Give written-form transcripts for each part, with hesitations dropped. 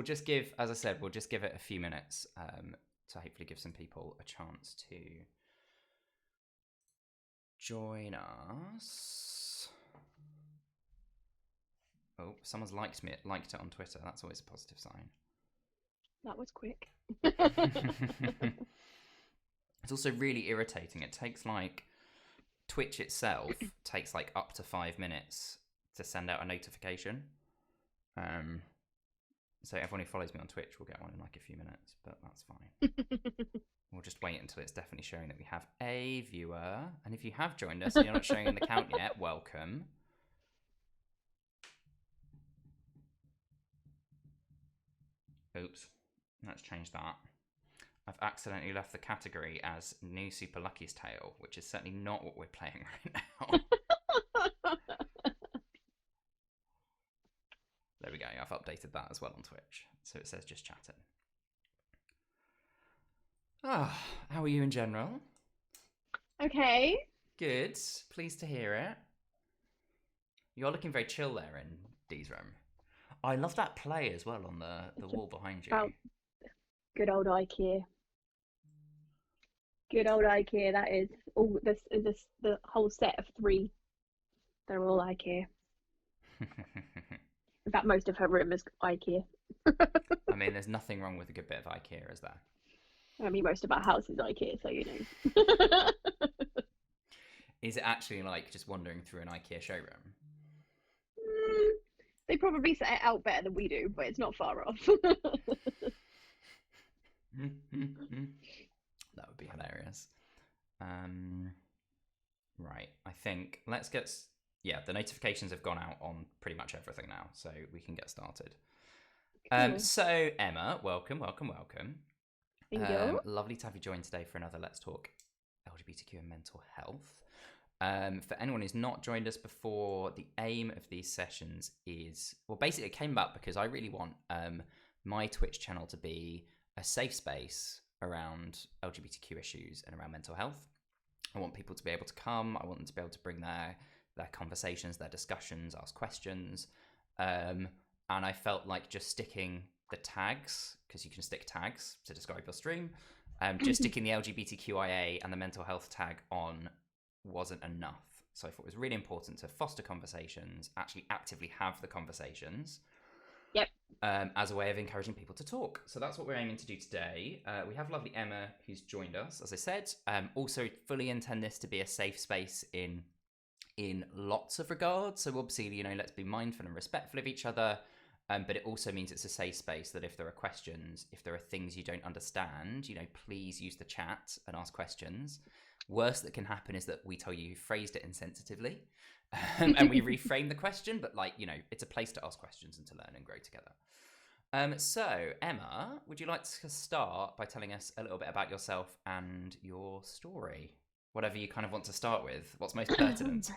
just give, as I said, we'll just give it a few minutes to hopefully give some people a chance to join us. Oh, someone's liked it on Twitter. That's always a positive sign. That was quick. It's also really irritating. It takes like, Twitch itself takes like up to 5 minutes to send out a notification. So everyone who follows me on Twitch will get one in like a few minutes, but that's fine. We'll just wait until it's definitely showing that we have a viewer. And if you have joined us and you're not showing in the count yet, welcome. Oops, let's change that. I've accidentally left the category as New Super Lucky's Tale, which is certainly not what we're playing right now. There we go, I've updated that as well on Twitch. So it says just chatting. Ah, how are you in general? Okay. Good, pleased to hear it. You're looking very chill there in Dee's room. I love that play as well on the wall behind you. Oh, good old IKEA. Good old IKEA, that is. All this is the whole set of 3. They're all IKEA. In fact, most of her room is IKEA. I mean, there's nothing wrong with a good bit of IKEA, is there? I mean, most of our house is IKEA, so you know. Is it actually like just wandering through an IKEA showroom? They probably set it out better than we do, but it's not far off. That would be hilarious. Right, I think let's get... Yeah, the notifications have gone out on pretty much everything now, so we can get started. Cool. So, Emma, welcome. Thank you. Lovely to have you join today for another Let's Talk LGBTQ and Mental Health. For anyone who's not joined us before, the aim of these sessions is... Well, basically, it came about because I really want my Twitch channel to be a safe space around LGBTQ issues and around mental health. I want people to be able to come. I want them to be able to bring their conversations, their discussions, ask questions. And I felt like just sticking the tags, because you can stick tags to describe your stream, just sticking the LGBTQIA and the mental health tag on wasn't enough. So I thought it was really important to foster conversations, actually actively have the conversations. Yep. As a way of encouraging people to talk. So that's what we're aiming to do today. We have lovely Emma who's joined us, as I said. Also fully intend this to be a safe space in lots of regards. So obviously, you know, let's be mindful and respectful of each other. But it also means it's a safe space that if there are questions, if there are things you don't understand, you know, please use the chat and ask questions. Worst that can happen is that we tell you phrased it insensitively and we reframe the question. But like, you know, it's a place to ask questions and to learn and grow together. So Emma, would you like to start by telling us a little bit about yourself and your story? Whatever you kind of want to start with. What's most pertinent?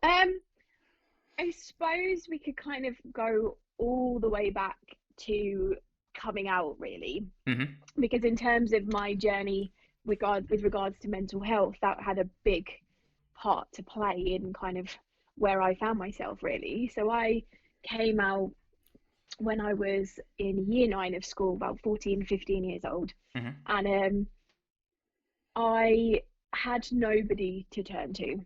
I suppose we could kind of go all the way back to coming out, really. Mm-hmm. Because in terms of my journey with regards to mental health, that had a big part to play in kind of where I found myself, really. So I came out when I was in year 9 of school, about 14, 15 years old. Mm-hmm. And I had nobody to turn to.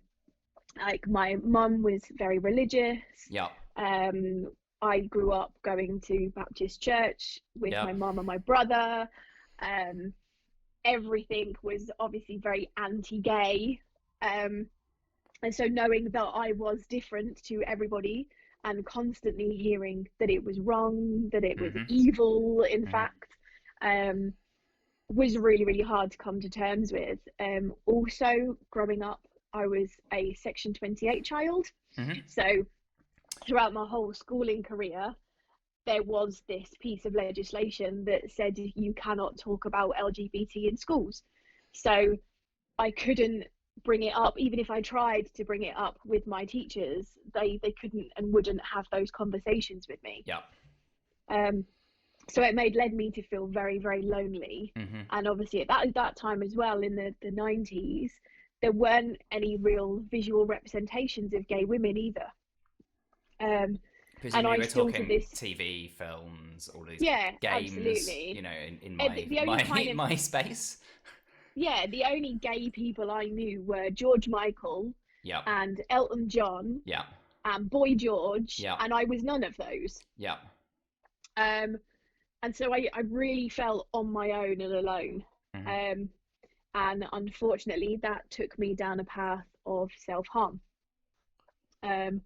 Like, my mum was very religious. Yeah. I grew up going to Baptist church with my mum and my brother. Everything was obviously very anti-gay. And so knowing that I was different to everybody and constantly hearing that it was wrong, that it was evil, in fact, was really, really hard to come to terms with. Also, growing up, I was a Section 28 child. So throughout my whole schooling career, there was this piece of legislation that said you cannot talk about LGBT in schools. So I couldn't bring it up. Even if I tried to bring it up with my teachers, they couldn't and wouldn't have those conversations with me. So it led me to feel very, very lonely. And obviously at that time as well, in the 90s, there weren't any real visual representations of gay women either. And Presumably I we're still to talking this, TV, films, all these yeah, games, absolutely. in The only kind of, my space. yeah, the only gay people I knew were George Michael Yeah, and Elton John yeah, and Boy George, yeah, and I was none of those. yeah. Um, and so I really felt on my own and alone. Hmm. Um, and unfortunately, that took me down a path of self-harm. Um,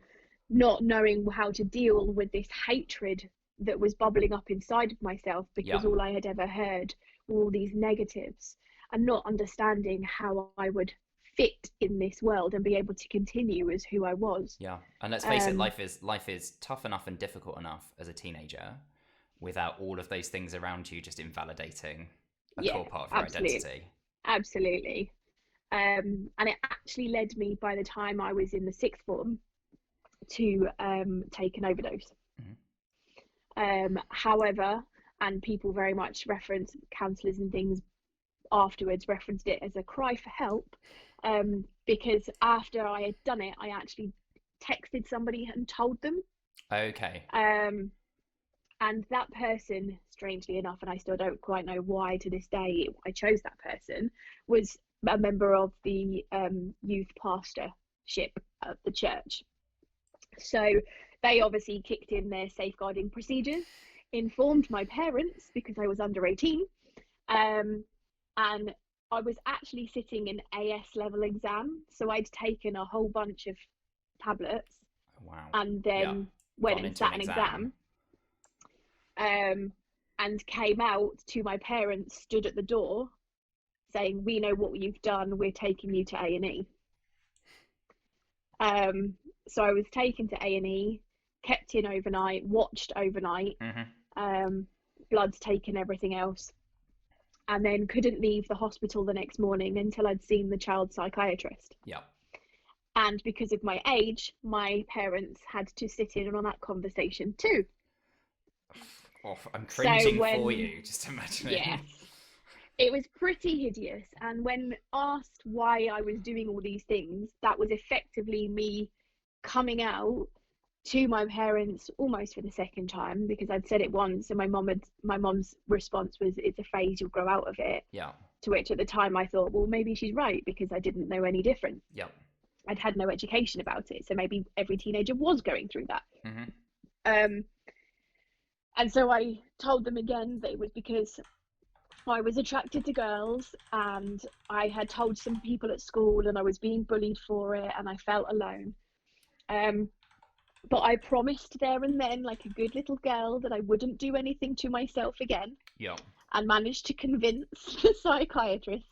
Not knowing how to deal with this hatred that was bubbling up inside of myself Yeah, because all I had ever heard were all these negatives, and not understanding how I would fit in this world and be able to continue as who I was. yeah. And let's face it, Um, life is tough enough and difficult enough as a teenager without all of those things around you just invalidating a yeah, core part of your absolutely, identity. absolutely. And it actually led me, by the time I was in the sixth form, to take an overdose. Hmm. However, and people very much reference counsellors and things afterwards referenced it as a cry for help, because after I had done it, I actually texted somebody and told them. Okay. Um, and that person, strangely enough, and I still don't quite know why to this day I chose that person, was a member of the youth pastorship at the church. So they obviously kicked in their safeguarding procedures, informed my parents because I was under 18, um, and I was actually sitting an AS level exam. So I'd taken a whole bunch of tablets Wow. and Yeah. then went Gone and into an sat an exam. exam, and came out to my parents, stood at the door saying, "We know what you've done. We're taking you to A&E." So I was taken to A&E, kept in overnight, watched overnight, Hmm. bloods taken, everything else, and then couldn't leave the hospital the next morning until I'd seen the child psychiatrist. Yeah. And because of my age, my parents had to sit in on that conversation too. Oh, I'm So cringing for when, you, just imagining. yes, it was pretty hideous. And when asked why I was doing all these things, that was effectively me coming out to my parents almost for the second time, because I'd said it once and my mom's response was, "It's a phase, you'll grow out of it." Yeah. To which at the time I thought, well, maybe she's right, because I didn't know any different. Yeah. I'd had no education about it, so maybe every teenager was going through that. Hmm. um and so I told them again that it was because I was attracted to girls, and I had told some people at school, and I was being bullied for it, and I felt alone. But I promised there and then, like a good little girl, that I wouldn't do anything to myself again, Yeah. and managed to convince the psychiatrist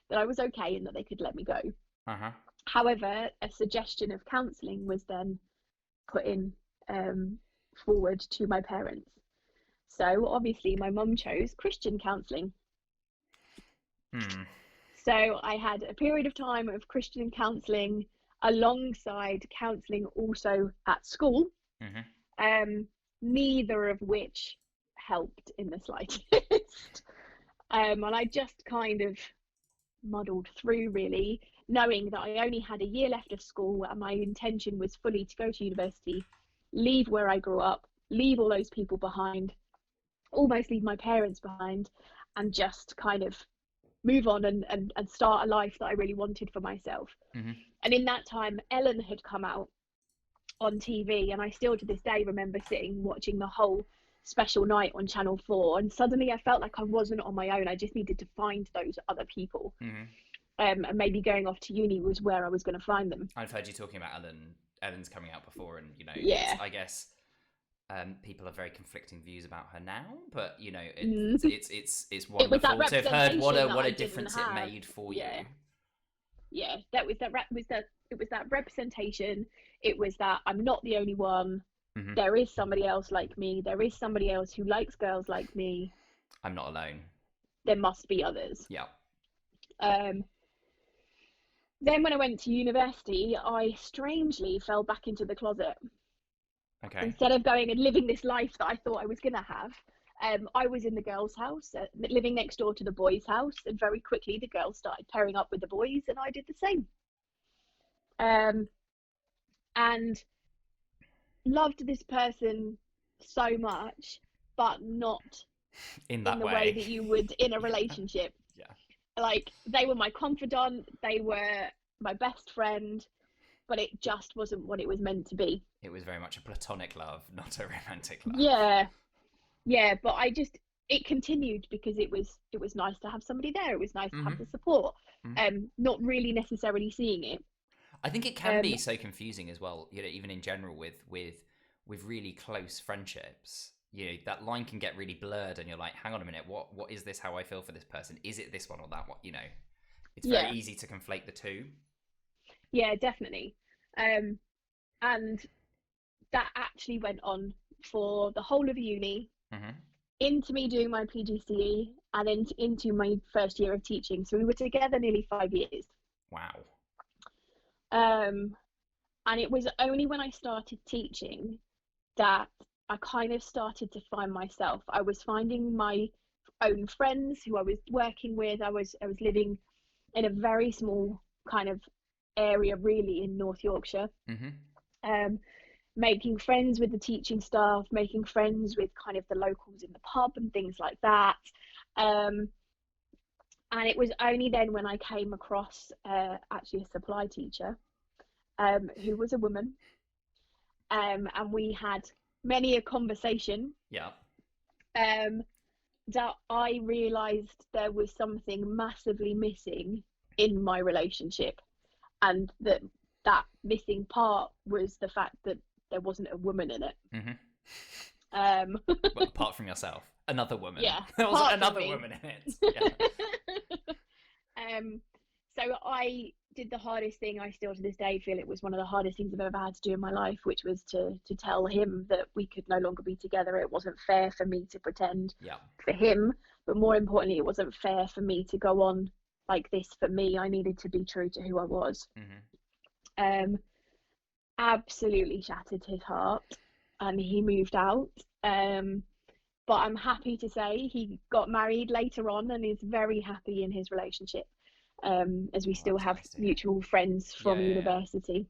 that I was okay and that they could let me go. Uh-huh. However, a suggestion of counselling was then put in, forward to my parents. So obviously my mum chose Christian counselling. Hmm. So I had a period of time of Christian counselling alongside counselling also at school, Hmm. neither of which helped in the slightest. And I just kind of muddled through, really, knowing that I only had a year left of school and my intention was fully to go to university, leave where I grew up, leave all those people behind, almost leave my parents behind, and just kind of move on and start a life that I really wanted for myself. Hmm. And in that time, Ellen had come out on TV, and I still to this day remember sitting watching the whole special night on Channel 4, and suddenly I felt like I wasn't on my own. I just needed to find those other people. Hmm. And maybe going off to uni was where I was going to find them. I've heard you talking about Ellen's coming out before, and it's, Yeah. I guess, people have very conflicting views about her now, but Mm. it's It was that wonderful to have heard what representation that a I didn't difference it have. made for Yeah. you. Yeah, it was that representation. It was that I'm not the only one. Hmm. There is somebody else like me. There is somebody else who likes girls like me. I'm not alone. There must be others. Yeah. Um, then when I went to university, I strangely fell back into the closet. Okay. Instead of going and living this life that I thought I was going to have, I was in the girls' house, living next door to the boys' house, and very quickly the girls started pairing up with the boys, and I did the same. And loved this person so much, but not in the way that you would in a relationship. Yeah. Like, they were my confidant, they were my best friend, but it just wasn't what it was meant to be. It was very much a platonic love, not a romantic love. Yeah, but it continued because it was nice to have somebody there. It was nice to have the support. Not really necessarily seeing it. I think it can be so confusing as well, you know, even in general with really close friendships. You know, that line can get really blurred and you're like, hang on a minute, what is this, how I feel for this person? Is it this one or that one? You know, it's very easy to conflate the two. Yeah, definitely. And that actually went on for the whole of uni, into me doing my PGCE, and then into my first year of teaching. So we were together nearly 5 years. Wow. And it was only when I started teaching that I kind of started to find myself. I was finding my own friends who I was working with. I was living in a very small kind of area, really, in North Yorkshire. Making friends with the teaching staff, making friends with kind of the locals in the pub and things like that. And it was only then when I came across actually a supply teacher who was a woman, and we had many a conversation. That I realised there was something massively missing in my relationship, and that missing part was the fact that there wasn't a woman in it. Well, apart from yourself, another woman. Yeah, there wasn't another woman in it. Yeah. So I did the hardest thing. I still to this day feel it was one of the hardest things I've ever had to do in my life, which was to tell him that we could no longer be together. It wasn't fair for me to pretend for him, but more importantly, it wasn't fair for me to go on like this for me. I needed to be true to who I was. Absolutely shattered his heart, and he moved out. But I'm happy to say he got married later on and is very happy in his relationship, as we still have mutual friends from university.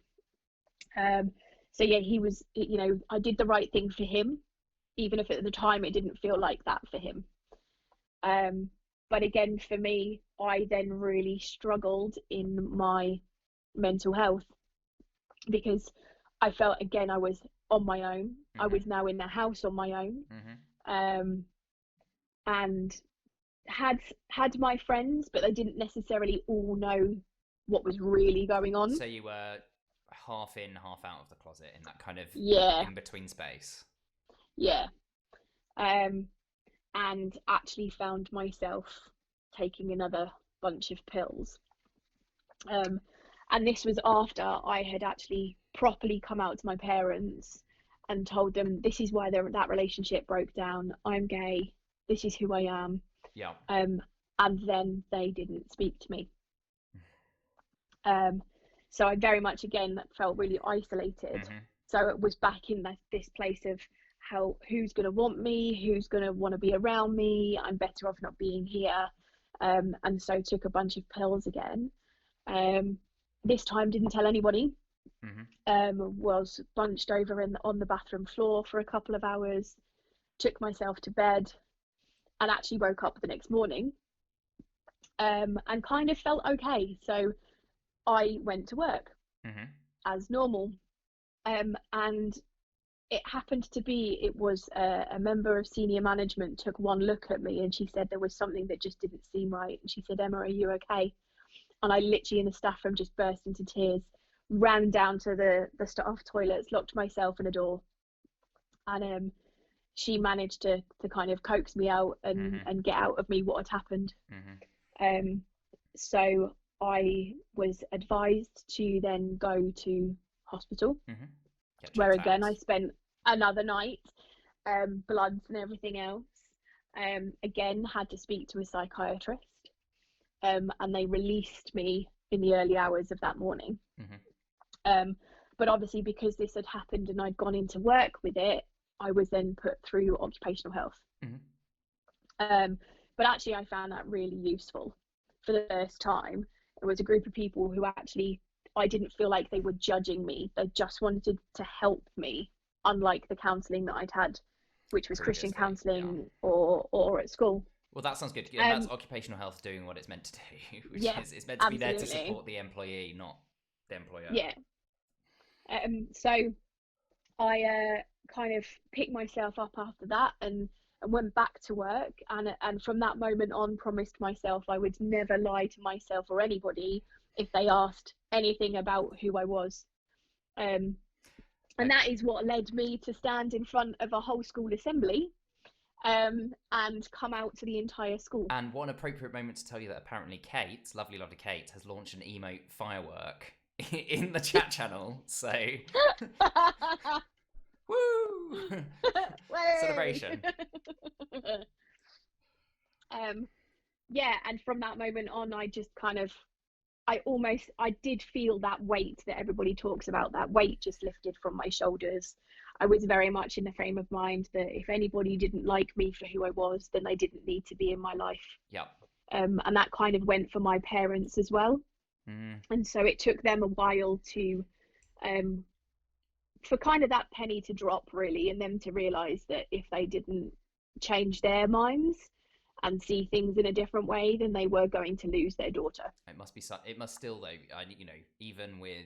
So yeah, he was, you know, I did the right thing for him, even if at the time it didn't feel like that for him. But again, for me, I then really struggled in my mental health, because I felt, again, I was on my own. I was now in the house on my own, and had my friends, but they didn't necessarily all know what was really going on. So you were half in, half out of the closet, in that kind of in between space. And actually found myself taking another bunch of pills. And this was after I had actually properly come out to my parents and told them, this is why that relationship broke down. I'm gay. This is who I am. And then they didn't speak to me. So I very much, again, felt really isolated. So it was back in this place of who's going to want me, who's going to want to be around me. I'm better off not being here. And so took a bunch of pills again. This time didn't tell anybody. Was bunched over on the bathroom floor for a couple of hours, took myself to bed, and actually woke up the next morning, and kind of felt okay. So I went to work as normal, and it happened to be, it was a member of senior management took one look at me, and she said there was something that just didn't seem right, and she said, Emma, are you okay? And I literally, in the staff room, just burst into tears, ran down to the staff toilets, locked myself in a door, and she managed to kind of coax me out and get out of me what had happened. So I was advised to then go to hospital, where again I spent another night, bloods and everything else. Again, had to speak to a psychiatrist, and they released me in the early hours of that morning. But obviously, because this had happened and I'd gone into work with it, I was then put through occupational health. But actually, I found that really useful. For the first time, it was a group of people who actually, I didn't feel like they were judging me. They just wanted to help me unlike the counselling that I'd had, which was Christian previously. counselling or at school. Well, that sounds good. Yeah, that's occupational health doing what it's meant to do, which Yeah, is it's meant to be there to absolutely. support the employee, not the employer. Yeah. So I kind of picked myself up after that and went back to work, and from that moment on promised myself I would never lie to myself or anybody if they asked anything about who I was. And that is what led me to stand in front of a whole school assembly and come out to the entire school. And what an appropriate moment to tell you that apparently Kate, lovely Kate, has launched an emote firework in the chat channel. So woo! Celebration. Yeah, and from that moment on, I just kind of, I did feel that weight that everybody talks about. That weight just lifted from my shoulders. I was very much in the frame of mind that if anybody didn't like me for who I was, then they didn't need to be in my life. Yeah. And that kind of went for my parents as well. And so it took them a while to, for kind of that penny to drop, really, and them to realise that if they didn't change their minds and see things in a different way, then they were going to lose their daughter. It must still, though, even with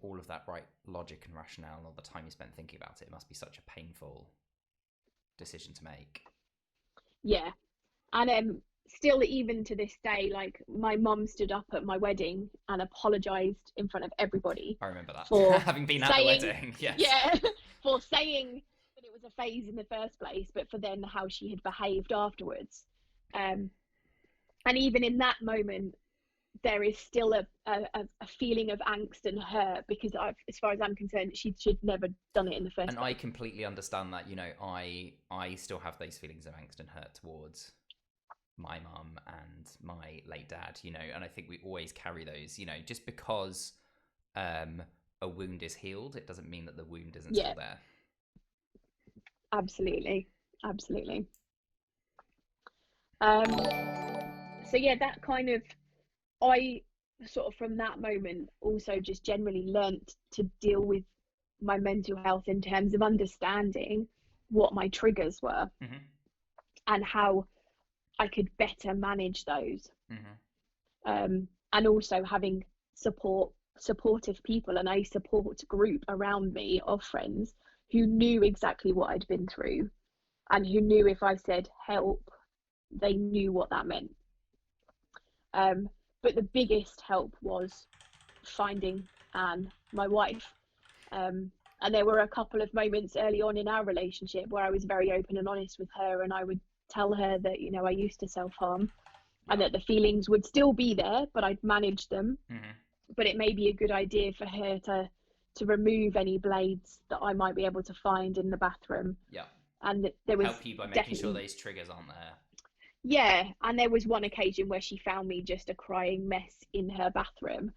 all of that right logic and rationale and all the time you spent thinking about it, it must be such a painful decision to make. Yeah. And still, even to this day, like, my mum stood up at my wedding and apologised in front of everybody. I remember that. For having been at the wedding. Yes. Yeah, for saying that it was a phase in the first place, but for then how she had behaved afterwards. And even in that moment, there is still a feeling of angst and hurt, because as far as I'm concerned, she'd never done it in the first place. And I completely understand that. I still have those feelings of angst and hurt towards my mum and my late dad, and I think we always carry those, just because a wound is healed, it doesn't mean that the wound isn't still there. Absolutely. So yeah, that kind of, I sort of from that moment also just generally learnt to deal with my mental health in terms of understanding what my triggers were and how I could better manage those. And also having supportive people and a support group around me of friends who knew exactly what I'd been through, and who knew if I said help, they knew what that meant. But the biggest help was finding Anne, my wife. And there were a couple of moments early on in our relationship where I was very open and honest with her, and I would tell her that, I used to self-harm and that the feelings would still be there, but I'd managed them. But it may be a good idea for her to remove any blades that I might be able to find in the bathroom. Yeah. And there was help you by making sure those triggers aren't there. Yeah, and there was one occasion where she found me just a crying mess in her bathroom,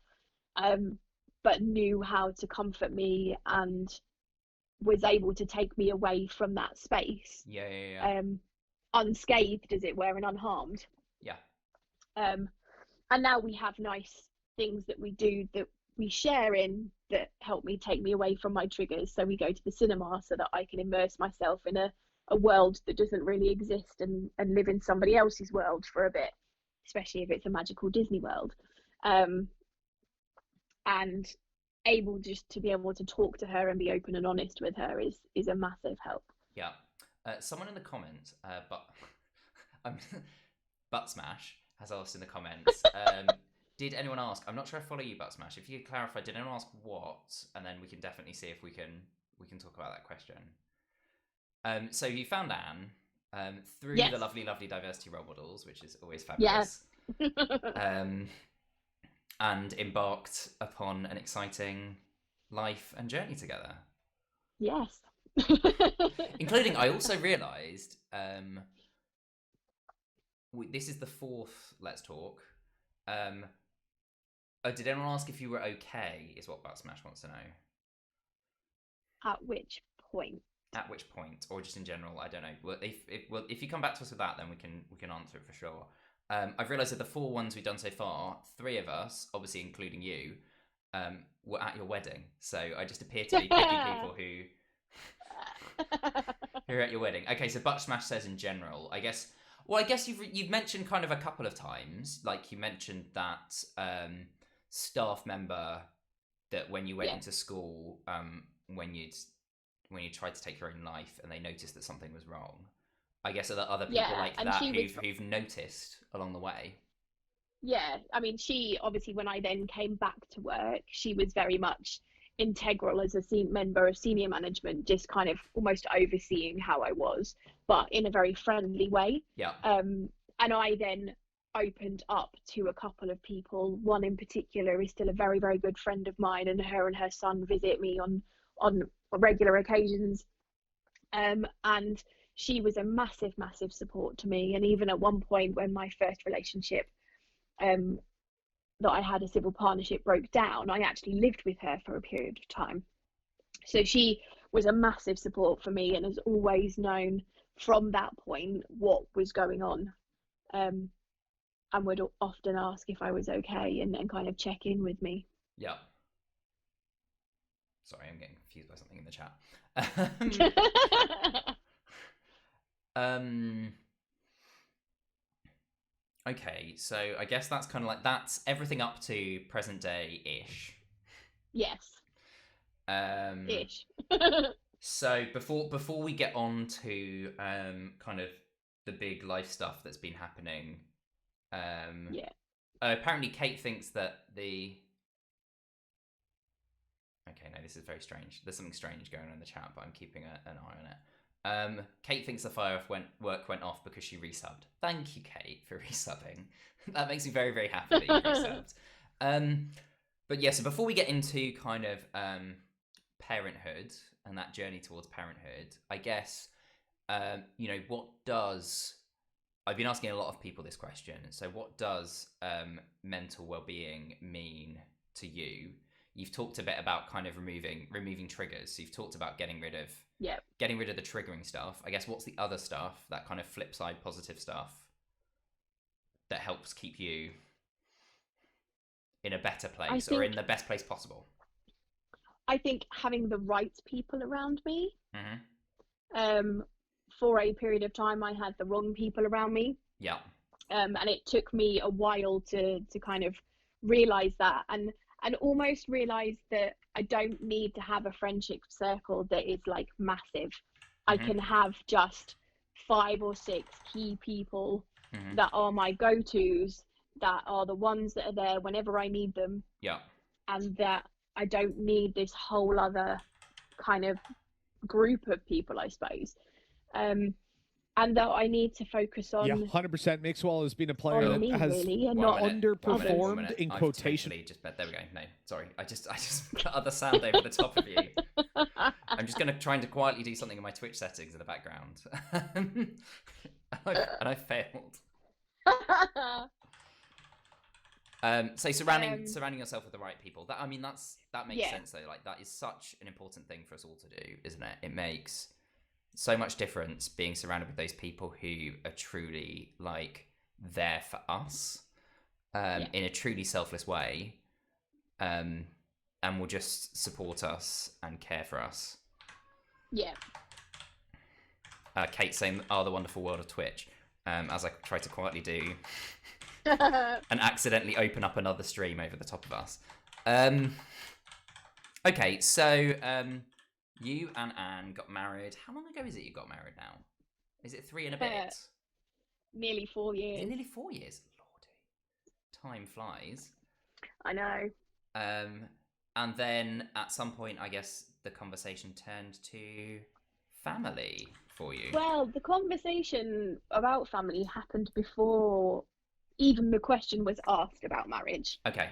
but knew how to comfort me and was able to take me away from that space. Yeah. Unscathed, as it were, and unharmed. Yeah. And now we have nice things that we do that we share in that help me take me away from my triggers. So we go to the cinema so that I can immerse myself in a world that doesn't really exist and live in somebody else's world for a bit, especially if it's a magical Disney world. And able just to be able to talk to her and be open and honest with her is a massive help. Yeah. Someone in the comments, Butt Smash has asked in the comments, did anyone ask, I'm not sure I follow you, Butt Smash, if you could clarify, did anyone ask what? And then we can definitely see if we can talk about that question. So you found Anne through the lovely diversity role models, which is always fabulous. And embarked upon an exciting life and journey together. Yes. Including, I also realised, this is the fourth Let's Talk. Did anyone ask if you were okay, is what Butt Smash wants to know. At which point? At which point, or just in general, I don't know. Well, if you come back to us with that, then we can answer it for sure. I've realised that the 4 ones we've done so far, 3 of us, obviously including you, were at your wedding. So I just appear to be picking people who are at your wedding. Okay, so Butt Smash says in general, I guess. Well, I guess you've mentioned kind of a couple of times, like you mentioned that staff member that when you went into school, when you tried to take your own life and they noticed that something was wrong. I guess are there other people like that who've noticed along the way? Yeah, I mean, she obviously, when I then came back to work, she was very much integral as a member of senior management, just kind of almost overseeing how I was, but in a very friendly way. Yeah. And I then opened up to a couple of people. One in particular is still a very, very good friend of mine, and her son visit me on regular occasions. And she was a massive, massive support to me. And even at one point when my first relationship that I had, a civil partnership, broke down, I actually lived with her for a period of time. So she was a massive support for me and has always known from that point what was going on, and would often ask if I was okay and kind of check in with me. Yeah. Sorry, I'm getting confused by something in the chat. Okay, so I guess that's kind of like, that's everything up to present day-ish. Yes. Ish. So before we get on to kind of the big life stuff that's been happening, apparently Kate thinks that the... Okay, no, this is very strange. There's something strange going on in the chat, but I'm keeping an eye on it. Kate thinks the firework went off because she resubbed. Thank you, Kate, for resubbing. That makes me very, very happy that you resubbed. But yeah, so before we get into kind of parenthood and that journey towards parenthood, I guess, what does... I've been asking a lot of people this question. So what does mental well-being mean to you? You've talked a bit about kind of removing triggers. So you've talked about getting rid of the triggering stuff. I guess what's the other stuff, that kind of flip side positive stuff that helps keep you in a better place or in the best place possible? I think having the right people around me. Mm-hmm. For a period of time, I had the wrong people around me. Yeah. And it took me a while to kind of realize that and almost realize that I don't need to have a friendship circle that is like massive. Mm-hmm. I can have just 5 or 6 key people that are my go-tos, that are the ones that are there whenever I need them. Yeah. And that I don't need this whole other kind of group of people, I suppose. And that I need to focus on... Yeah, 100%. Maxwell has been a player that has not underperformed in quotation. There we go. No, sorry. I just put other sound over the top of you. I'm just going to try and quietly do something in my Twitch settings in the background. and I failed. So surrounding yourself with the right people. That makes sense though. Like, that is such an important thing for us all to do, isn't it? It makes so much difference being surrounded with those people who are truly like there for us, in a truly selfless way, and will just support us and care for us. Yeah. Kate saying, "Oh, the wonderful world of Twitch," as I try to quietly do, and accidentally open up another stream over the top of us. Okay, so you and Anne got married. How long ago is it you got married now? Is it 3 and a bit? Nearly 4 years. Nearly 4 years. Lordy. Time flies. I know. And then at some point, I guess the conversation turned to family for you. Well, the conversation about family happened before even the question was asked about marriage. Okay.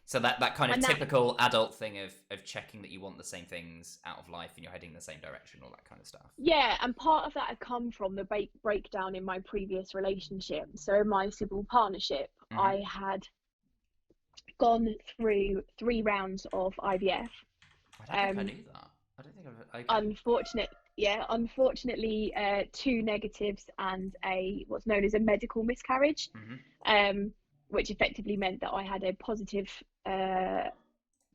So that kind of typical adult thing of checking that you want the same things out of life and you're heading in the same direction, all that kind of stuff. Yeah, and part of that had come from the breakdown in my previous relationship. So in my civil partnership, I had gone through 3 rounds of IVF. I don't think I knew that. I don't think I've... Okay. Unfortunately, 2 negatives and what's known as a medical miscarriage, which effectively meant that I had a positive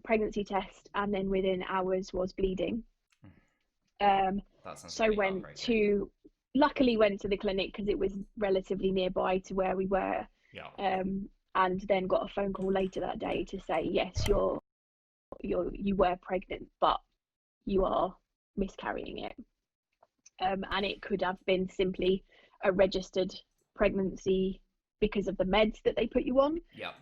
pregnancy test, and then within hours was bleeding. That sounds so really luckily went to the clinic because it was relatively nearby to where we were. Yeah. And then got a phone call later that day to say, yes, you were pregnant, but you are miscarrying it. And it could have been simply a registered pregnancy because of the meds that they put you on. Yeah.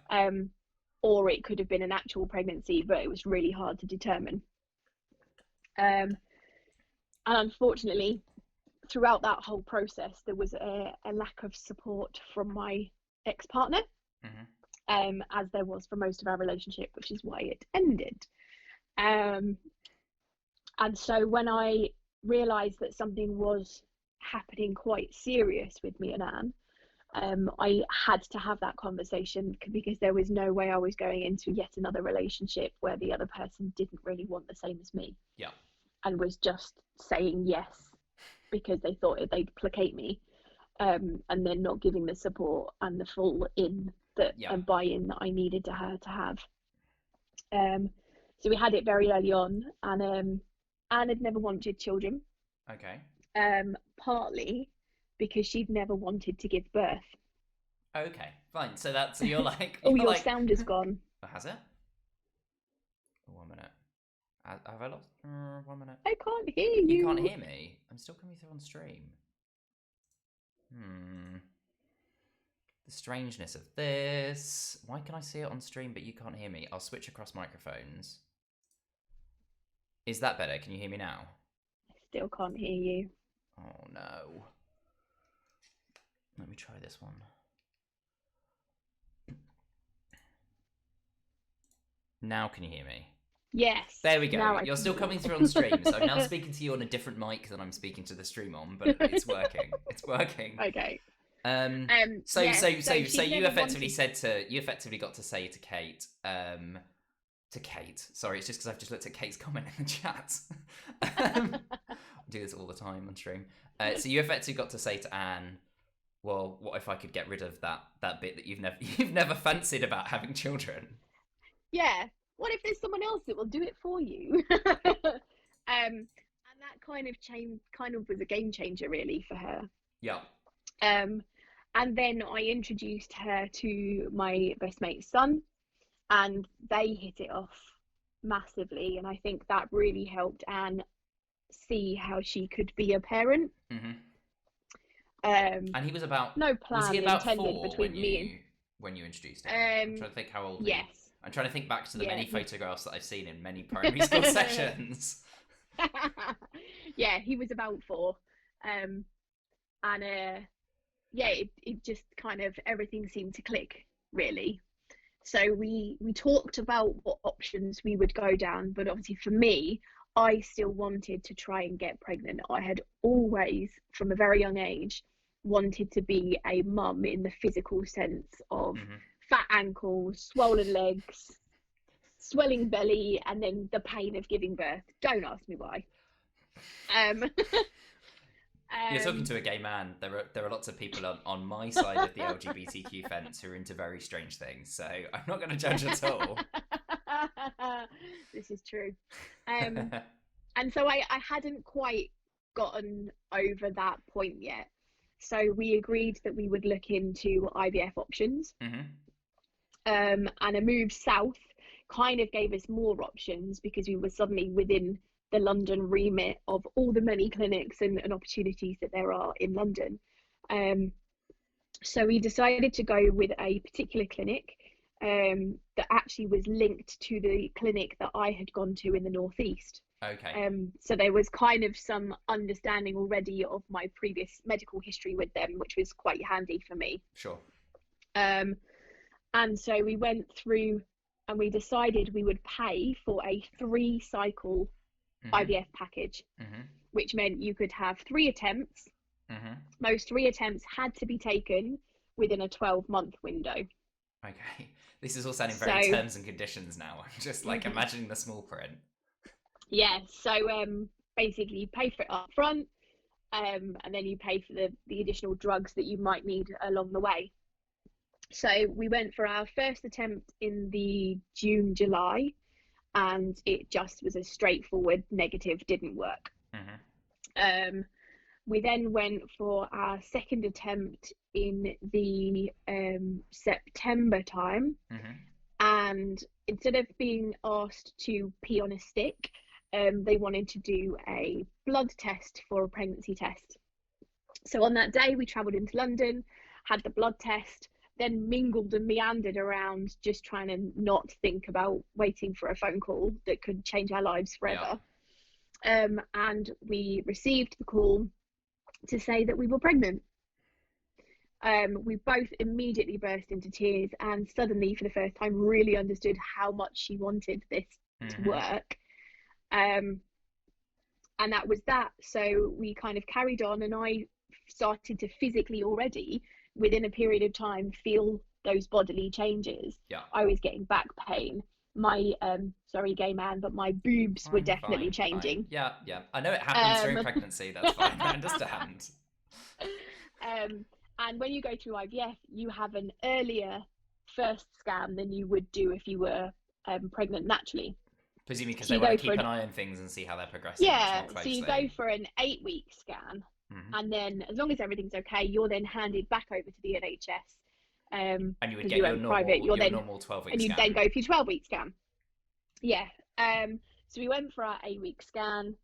Or it could have been an actual pregnancy, but it was really hard to determine. And unfortunately, throughout that whole process, there was a lack of support from my ex-partner, as there was for most of our relationship, which is why it ended. And so when I realised that something was happening quite serious with me and Anne, I had to have that conversation because there was no way I was going into yet another relationship where the other person didn't really want the same as me. Yeah. And was just saying yes because they thought they'd placate me, and then not giving the support and the full and buy-in that I needed her to have. So we had it very early on, and Anne had never wanted children. Okay. Partly because she'd never wanted to give birth. Okay, fine. So you're like... Your sound is gone. Oh, has it? 1 minute. Have I lost? 1 minute. I can't hear you. You can't hear me? I'm still coming through on stream. The strangeness of this. Why can I see it on stream but you can't hear me? I'll switch across microphones. Is that better? Can you hear me now? I still can't hear you. Oh no. Let me try this one. Now can you hear me? Yes. There we go. You're still coming through on stream, so I'm now speaking to you on a different mic than I'm speaking to the stream on, but it's working. It's working. Okay. So you effectively got to say to Kate, sorry, it's just because I've just looked at Kate's comment in the chat. I do this all the time on stream. So you effectively got to say to Anne, well, what if I could get rid of that bit that you've never fancied about having children? Yeah. What if there's someone else that will do it for you? And that kind of was a game changer really for her. Yeah. And then I introduced her to my best mate's son, and they hit it off massively. And I think that really helped Anne see how she could be a parent. And he was about no plan was he about intended 4 between me when you introduced him? I'm trying to think how old. Yes. I'm trying to think back to the many photographs that I've seen in many primary school sessions. Yeah, he was about 4. It just kind of everything seemed to click really. So we talked about what options we would go down, but obviously for me, I still wanted to try and get pregnant. I had always, from a very young age, wanted to be a mum in the physical sense of fat ankles, swollen legs, swelling belly, and then the pain of giving birth. Don't ask me why. You're talking to a gay man. There are lots of people on my side of the LGBTQ fence who are into very strange things, so I'm not going to judge at all. This is true. And so I hadn't quite gotten over that point yet. So we agreed that we would look into IVF options. And a move south kind of gave us more options because we were suddenly within the London remit of all the many clinics and opportunities that there are in London. So we decided to go with a particular clinic that actually was linked to the clinic that I had gone to in the Northeast. Okay. So there was kind of some understanding already of my previous medical history with them, which was quite handy for me. Sure. And so we went through and we decided we would pay for a 3-cycle IVF package, which meant you could have 3 attempts. Those 3 attempts had to be taken within a 12-month window. Okay. This is all sounding very terms and conditions now. I'm just like imagining the small print. Yeah, so basically you pay for it up front, and then you pay for the additional drugs that you might need along the way. So we went for our first attempt in the June, July, and it just was a straightforward negative, didn't work. We then went for our second attempt in the September time, and instead of being asked to pee on a stick, they wanted to do a blood test for a pregnancy test. So on that day, we travelled into London, had the blood test, then mingled and meandered around, just trying to not think about waiting for a phone call that could change our lives forever. And we received the call to say that we were pregnant. We both immediately burst into tears, and suddenly, for the first time, really understood how much she wanted this to work. And that was that. So we kind of carried on, and I started to physically already, within a period of time, feel those bodily changes. I was getting back pain. My sorry, gay man, but my boobs were definitely changing. Yeah, I know it happens during pregnancy. That's fine. I understand. And when you go through IVF, you have an earlier first scan than you would do if you were pregnant naturally. Presumably because they want to keep an eye on things and see how they're progressing. So you go for an 8-week scan, and then as long as everything's okay, you're then handed back over to the NHS. And you would get your normal 12-week scan. And you'd then go for your 12-week scan. So we went for our 8-week scan,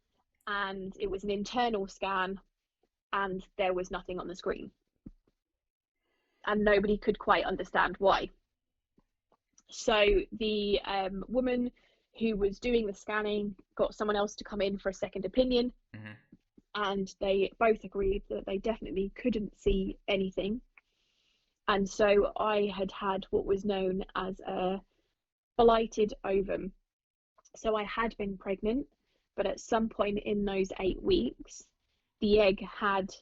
and it was an internal scan, and there was nothing on the screen. And nobody could quite understand why. So the woman who was doing the scanning got someone else to come in for a second opinion, and they both agreed that they definitely couldn't see anything. And so I had what was known as a blighted ovum. So I had been pregnant, but at some point in those 8 weeks, the egg had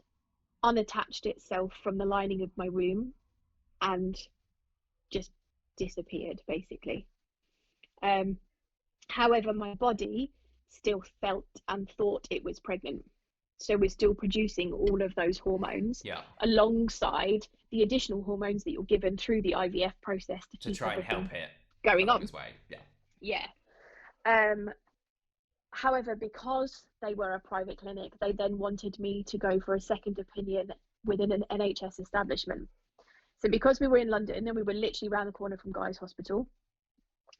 unattached itself from the lining of my womb and just disappeared, basically. However, my body still felt and thought it was pregnant. So we're still producing all of those hormones alongside the additional hormones that you're given through the IVF process to keep try and help it going on. Its way. However, because they were a private clinic, they then wanted me to go for a second opinion within an NHS establishment. So because we were in London and we were literally around the corner from Guy's Hospital,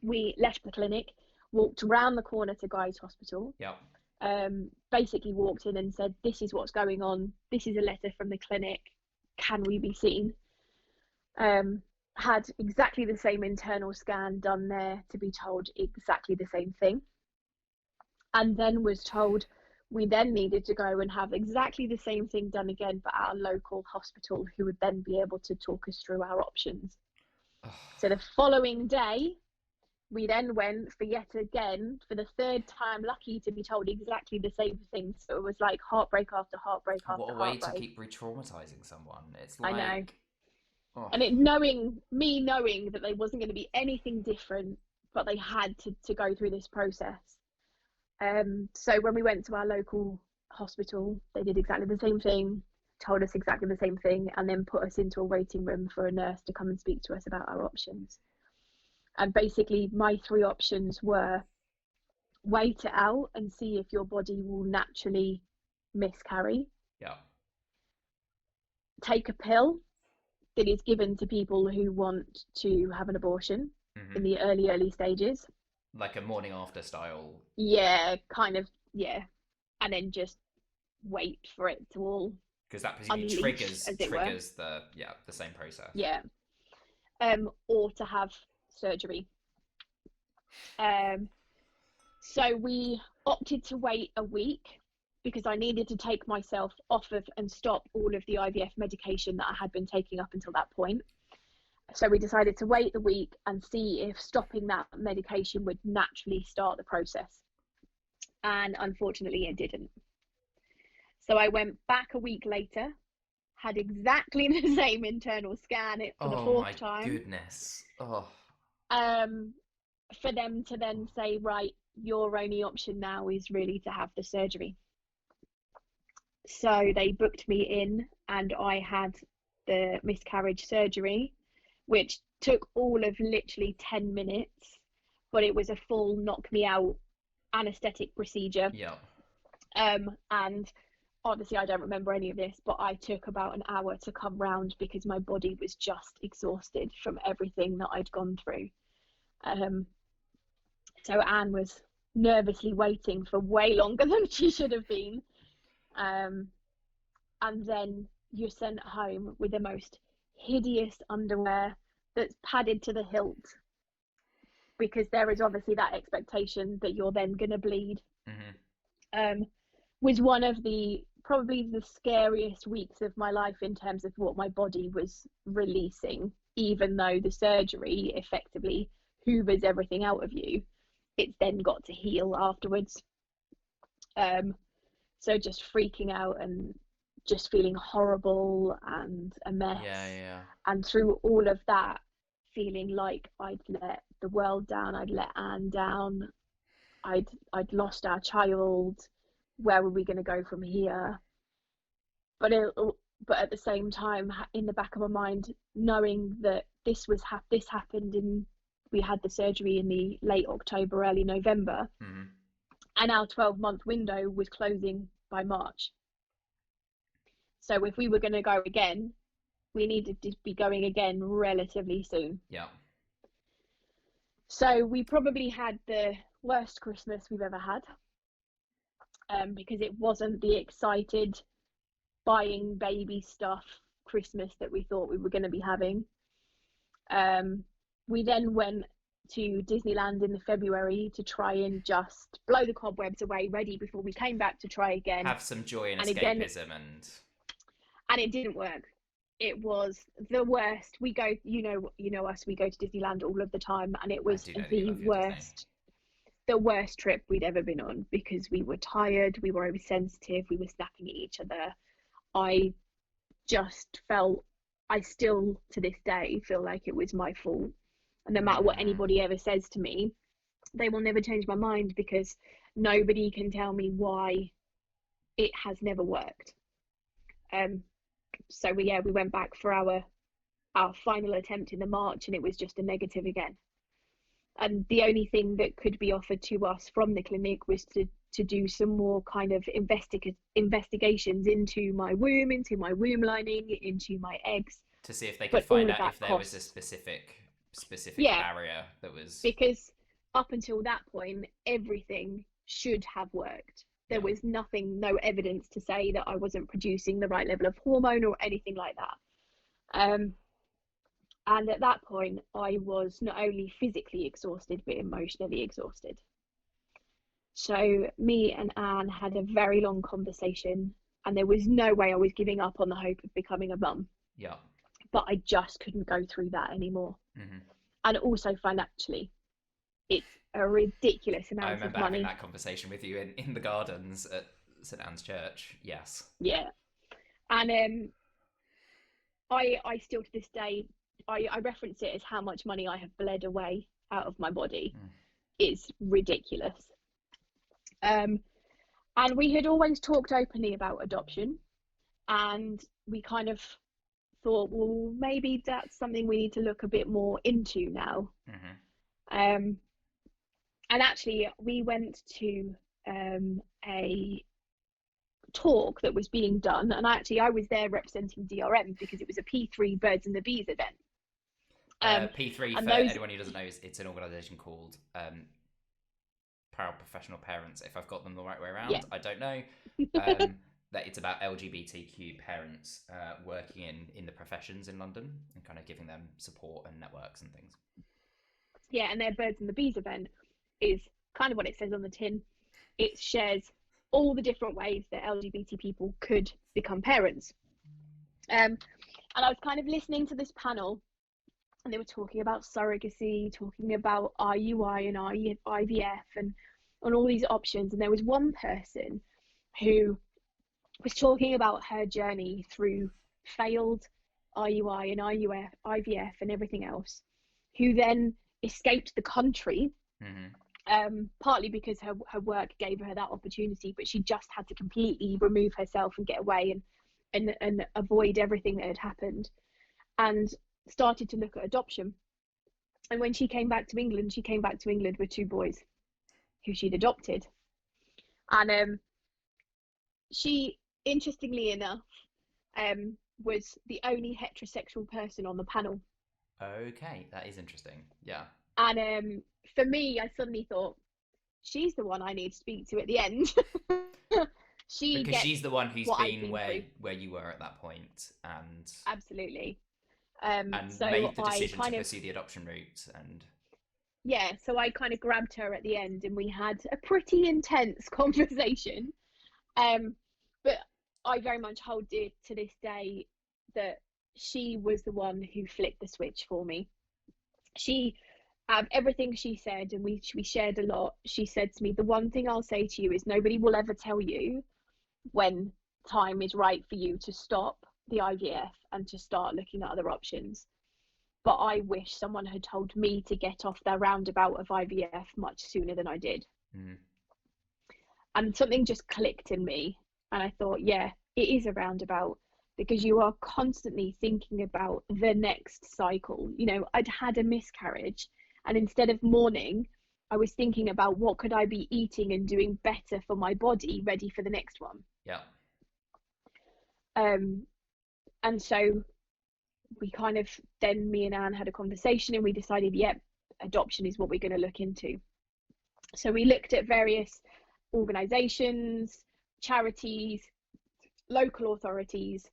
we left the clinic, walked around the corner to Guy's Hospital, basically walked in and said, this is what's going on, this is a letter from the clinic, can we be seen? Had exactly the same internal scan done there to be told exactly the same thing, and then was told we then needed to go and have exactly the same thing done again for our local hospital, who would then be able to talk us through our options. So the following day, we then went for yet again, for the third time, lucky to be told exactly the same thing. So it was like heartbreak after heartbreak after heartbreak. What a way to keep re-traumatizing someone. It's like... I know. And it knowing that there wasn't going to be anything different, but they had to go through this process. So when we went to our local hospital, they did exactly the same thing, told us exactly the same thing, and then put us into a waiting room for a nurse to come and speak to us about our options. And basically my 3 options were: wait it out and see if your body will naturally miscarry. Take a pill that is given to people who want to have an abortion in the early stages. Like a morning after style. Kind of, and then just wait for it to all, because that presumably triggers the same process. Or to have surgery. So we opted to wait a week because I needed to take myself off of and stop all of the IVF medication that I had been taking up until that point. So we decided to wait the week and see if stopping that medication would naturally start the process. And unfortunately it didn't. So I went back a week later, had exactly the same internal scan for the 4th time. Oh my goodness. For them to then say, right, your only option now is really to have the surgery. So they booked me in and I had the miscarriage surgery, which took all of literally 10 minutes. but it was a full knock me out anesthetic procedure. Yeah. And obviously I don't remember any of this, but I took about an hour to come round because my body was just exhausted from everything that I'd gone through. So Anne was nervously waiting for way longer than she should have been. And then you're sent home with the most hideous underwear that's padded to the hilt, because there is obviously that expectation that you're then going to bleed. Was one of probably the scariest weeks of my life in terms of what my body was releasing, even though the surgery effectively hoovers everything out of you. It's then got to heal afterwards. So just freaking out and just feeling horrible and a mess. Yeah. And through all of that, feeling like I'd let the world down, I'd let Anne down, I'd lost our child. Where were we going to go from here? But at the same time, in the back of my mind, knowing that this happened we had the surgery in the late October, early November, and our 12-month window was closing by March. So if we were going to go again, we needed to be going again relatively soon. Yeah. So we probably had the worst Christmas we've ever had, because it wasn't the excited buying baby stuff Christmas that we thought we were going to be having. We then went to Disneyland in the February to try and just blow the cobwebs away, ready before we came back to try again. Have some joy and escapism. And it didn't work. It was the worst. We go, you know us, we go to Disneyland all of the time, and it was the worst trip we'd ever been on, because we were tired, we were oversensitive, we were snapping at each other. I just felt, I still to this day feel like it was my fault. And no matter what anybody ever says to me, they will never change my mind, because nobody can tell me why it has never worked. So we went back for our final attempt in the March, and it was just a negative again. And the only thing that could be offered to us from the clinic was to do some more kind of investigations into my womb lining, into my eggs, to see if they could find out if there was a specific barrier that was, because up until that point everything should have worked. There was no evidence to say that I wasn't producing the right level of hormone or anything like that. And at that point I was not only physically exhausted but emotionally exhausted. So me and Anne had a very long conversation, and there was no way I was giving up on the hope of becoming a mum. Yeah. But I just couldn't go through that anymore. And also financially, it's a ridiculous amount of money. I remember having that conversation with you in the gardens at St Anne's Church. Yes. Yeah. And I still to this day, I reference it as how much money I have bled away out of my body. It's ridiculous. And we had always talked openly about adoption, and we kind of thought, well, maybe that's something we need to look a bit more into now. And actually we went to a talk that was being done, and I was there representing DRM because it was a P3 Birds and the Bees event. P3, for anyone who doesn't know, it's an organisation called Paraprofessional Parents, if I've got them the right way around. I don't know. That it's about LGBTQ parents working in the professions in London, and kind of giving them support and networks and things. Yeah, and their Birds and the Bees event is kind of what it says on the tin. It shares all the different ways that LGBT people could become parents. And I was kind of listening to this panel, and they were talking about surrogacy, talking about IUI and IVF and all these options. And there was one person who was talking about her journey through failed IUI and IVF and everything else, who then escaped the country, partly because her work gave her that opportunity, but she just had to completely remove herself and get away and avoid everything that had happened, and started to look at adoption. And when she came back to England, with 2 boys who she'd adopted. And she, interestingly enough, was the only heterosexual person on the panel. Okay, that is interesting. Yeah. And for me, I suddenly thought, she's the one I need to speak to at the end. Because she's the one who's been where you were at that point, and absolutely, and so made the decision to pursue the adoption route. And yeah, so I kind of grabbed her at the end, and we had a pretty intense conversation. But I very much hold dear to this day that she was the one who flicked the switch for me. She, everything she said, and we shared a lot, she said to me, the one thing I'll say to you is nobody will ever tell you when time is right for you to stop the IVF and to start looking at other options. But I wish someone had told me to get off their roundabout of IVF much sooner than I did. And something just clicked in me. And I thought, yeah, it is a roundabout, because you are constantly thinking about the next cycle. You know, I'd had a miscarriage, and instead of mourning, I was thinking about what could I be eating and doing better for my body, ready for the next one. Yeah. And so we kind of, then me and Anne had a conversation, and we decided, yep, adoption is what we're going to look into. So we looked at various organisations, charities, local authorities,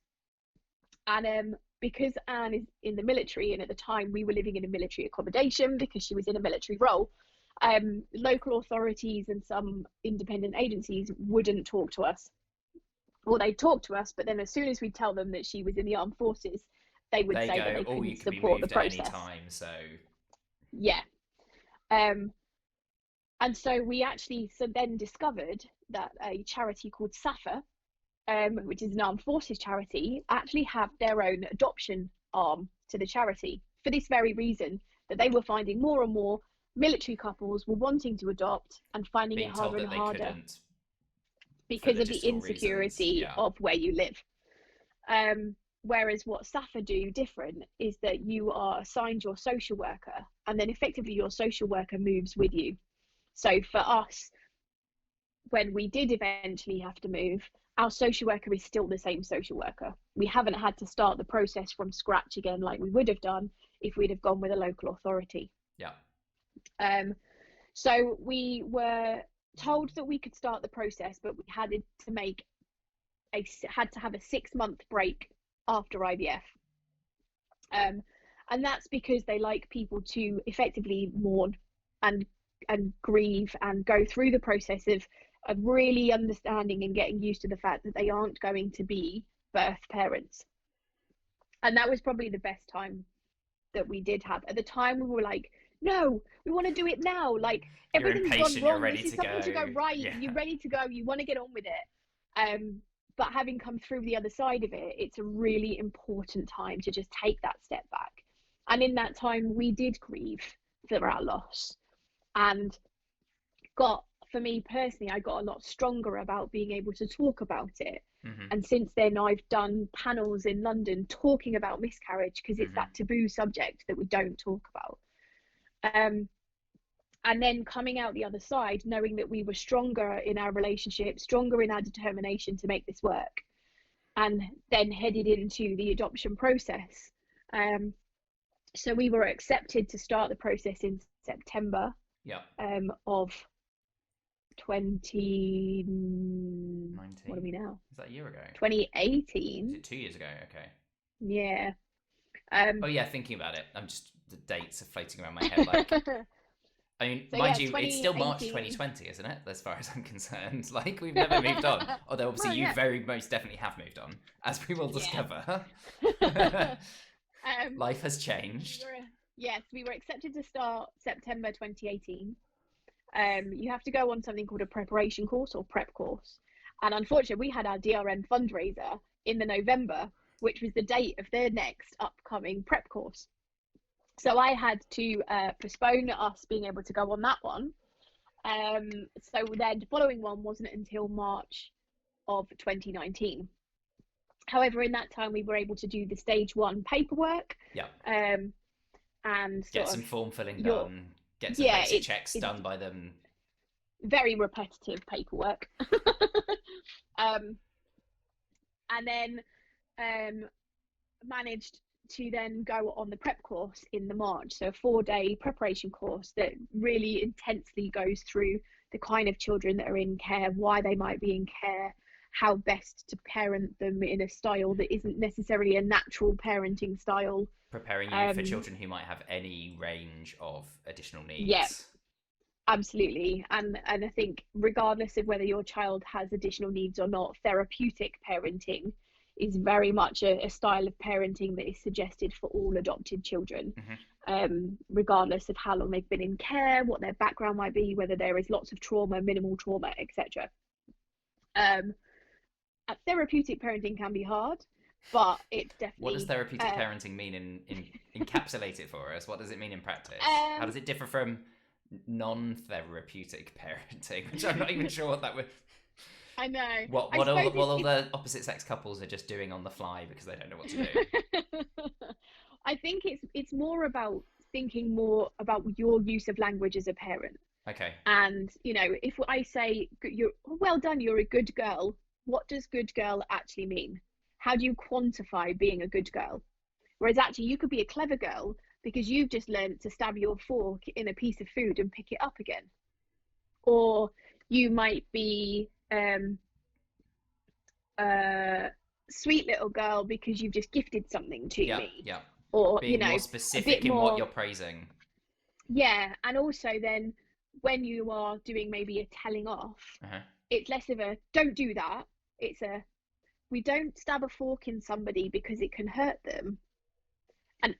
and because Anne is in the military, and at the time we were living in a military accommodation because she was in a military role, local authorities and some independent agencies wouldn't talk to us. Well, they talked to us, but then as soon as we tell them that she was in the armed forces, they would say that they couldn't support the process. Any time, so yeah. And so we actually then discovered that a charity called SAFA, which is an armed forces charity, actually have their own adoption arm to the charity, for this very reason, that they were finding more and more military couples were wanting to adopt and finding it harder and harder because of the insecurity of where you live. Whereas what SAFA do different is that you are assigned your social worker, and then effectively your social worker moves with you. So for us, when we did eventually have to move, our social worker is still the same social worker. We haven't had to start the process from scratch again like we would have done if we'd have gone with a local authority. Yeah. So we were told that we could start the process, but we had to have a 6-month break after IVF. And that's because they like people to effectively mourn and grieve and go through the process of really understanding and getting used to the fact that they aren't going to be birth parents. And that was probably the best time that we did have. At the time, we were like, no, we want to do it now. Like, everything's gone wrong. This is something to go right. Yeah. You're ready to go. You want to get on with it. But having come through the other side of it, it's a really important time to just take that step back. And in that time, we did grieve for our loss. And for me personally, I got a lot stronger about being able to talk about it. Mm-hmm. And since then, I've done panels in London talking about miscarriage, because it's that taboo subject that we don't talk about. And then coming out the other side, knowing that we were stronger in our relationship, stronger in our determination to make this work, and then headed into the adoption process. So we were accepted to start the process in September of 2019. What are we now? Is that a year ago? 2018. Is it 2 years ago? Okay. Yeah. Oh yeah, thinking about it, the dates are floating around my head. Like, I mean, so mind you, it's still March 2020, isn't it? As far as I'm concerned, like, we've never moved on. Although obviously you very most definitely have moved on, as we will discover. Life has changed. Yes, we were accepted to start September 2018. You have to go on something called a preparation course or prep course, and unfortunately we had our DRN fundraiser in the November, which was the date of their next upcoming prep course. So I had to postpone us being able to go on that one. So then the following one wasn't until March of 2019. However, in that time we were able to do the stage 1 paperwork. Yeah. and get some form filling done, get some basic checks done by them. Very repetitive paperwork. And then managed to then go on the prep course in the March, so a 4-day preparation course that really intensely goes through the kind of children that are in care, why they might be in care, how best to parent them in a style that isn't necessarily a natural parenting style. Preparing you for children who might have any range of additional needs. Yeah, absolutely. And I think regardless of whether your child has additional needs or not, therapeutic parenting is very much a style of parenting that is suggested for all adopted children, regardless of how long they've been in care, what their background might be, whether there is lots of trauma, minimal trauma, etc. Therapeutic parenting can be hard, but it's definitely... What does therapeutic parenting mean in encapsulate it for us? What does it mean in practice? How does it differ from non-therapeutic parenting, which I'm not even sure what that would... I know. What all the opposite sex couples are just doing on the fly because they don't know what to do. I think it's more about thinking more about your use of language as a parent. Okay. And, if I say, you're well done, you're a good girl, what does good girl actually mean? How do you quantify being a good girl? Whereas actually you could be a clever girl because you've just learned to stab your fork in a piece of food and pick it up again. Or you might be sweet little girl because you've just gifted something to me. Yeah. Or being more specific in what you're praising. Yeah, and also then when you are doing maybe a telling off, it's less of a don't do that. It's a we don't stab a fork in somebody because it can hurt them, and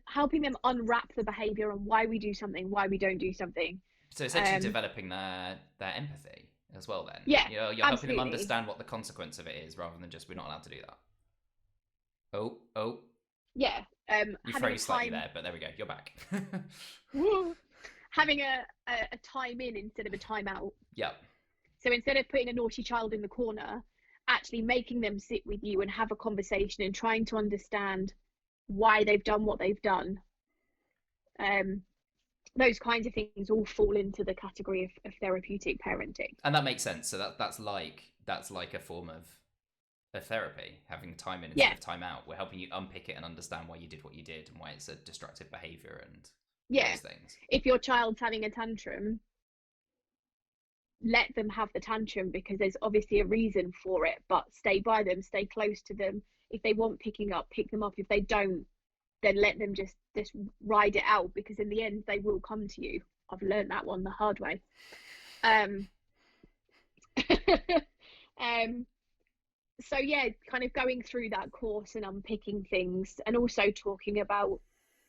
helping them unwrap the behavior and why we do something, why we don't do something. So essentially developing their empathy as well then. Yeah, you're helping them understand what the consequence of it is rather than just we're not allowed to do that. Oh. Yeah. You froze slightly there, but there we go. You're back. Having a time in instead of a time out. Yeah. So instead of putting a naughty child in the corner, actually making them sit with you and have a conversation and trying to understand why they've done what they've done. Those kinds of things all fall into the category of therapeutic parenting. And that makes sense. So that's like a form of therapy, having time in instead of time out. We're helping you unpick it and understand why you did what you did and why it's a destructive behavior and those things. If your child's having a tantrum, let them have the tantrum because there's obviously a reason for it, but stay by them, stay close to them. If they want picking up, pick them up. If they don't, then let them just ride it out because in the end they will come to you. I've learned that one the hard way. So yeah, kind of going through that course and unpicking things, and also talking about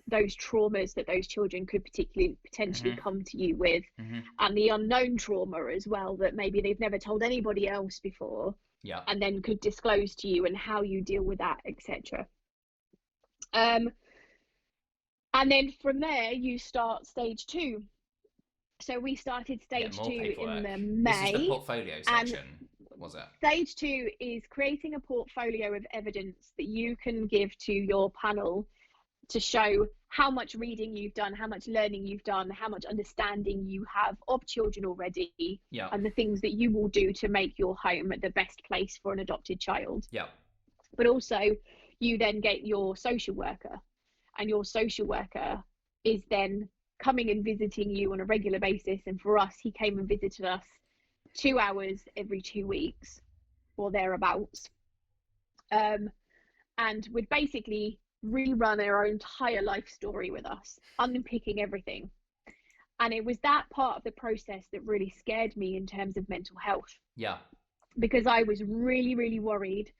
those traumas that those children could potentially come to you with, and the unknown trauma as well that maybe they've never told anybody else before, and then could disclose to you, and how you deal with that, etc. And then from there you start stage 2. So we started stage 2 in the May. This is the portfolio section, was it? Stage 2 is creating a portfolio of evidence that you can give to your panel to show how much reading you've done, how much learning you've done, how much understanding you have of children already, and the things that you will do to make your home the best place for an adopted child. But also you then get your social worker, and your social worker is then coming and visiting you on a regular basis. And for us, he came and visited us 2 hours every 2 weeks or thereabouts, and would basically rerun our entire life story with us, unpicking everything. And it was that part of the process that really scared me in terms of mental health, because I was really, really worried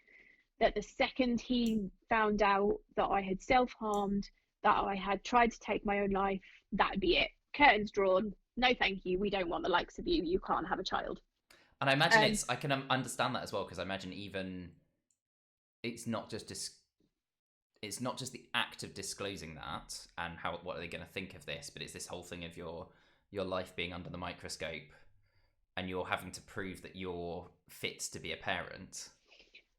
that the second he found out that I had self-harmed, that I had tried to take my own life, that'd be it. Curtains drawn. No, thank you. We don't want the likes of you. You can't have a child. And I imagine I can understand that as well, because I imagine even it's not just the act of disclosing that and what are they going to think of this, but it's this whole thing of your life being under the microscope and you're having to prove that you're fit to be a parent.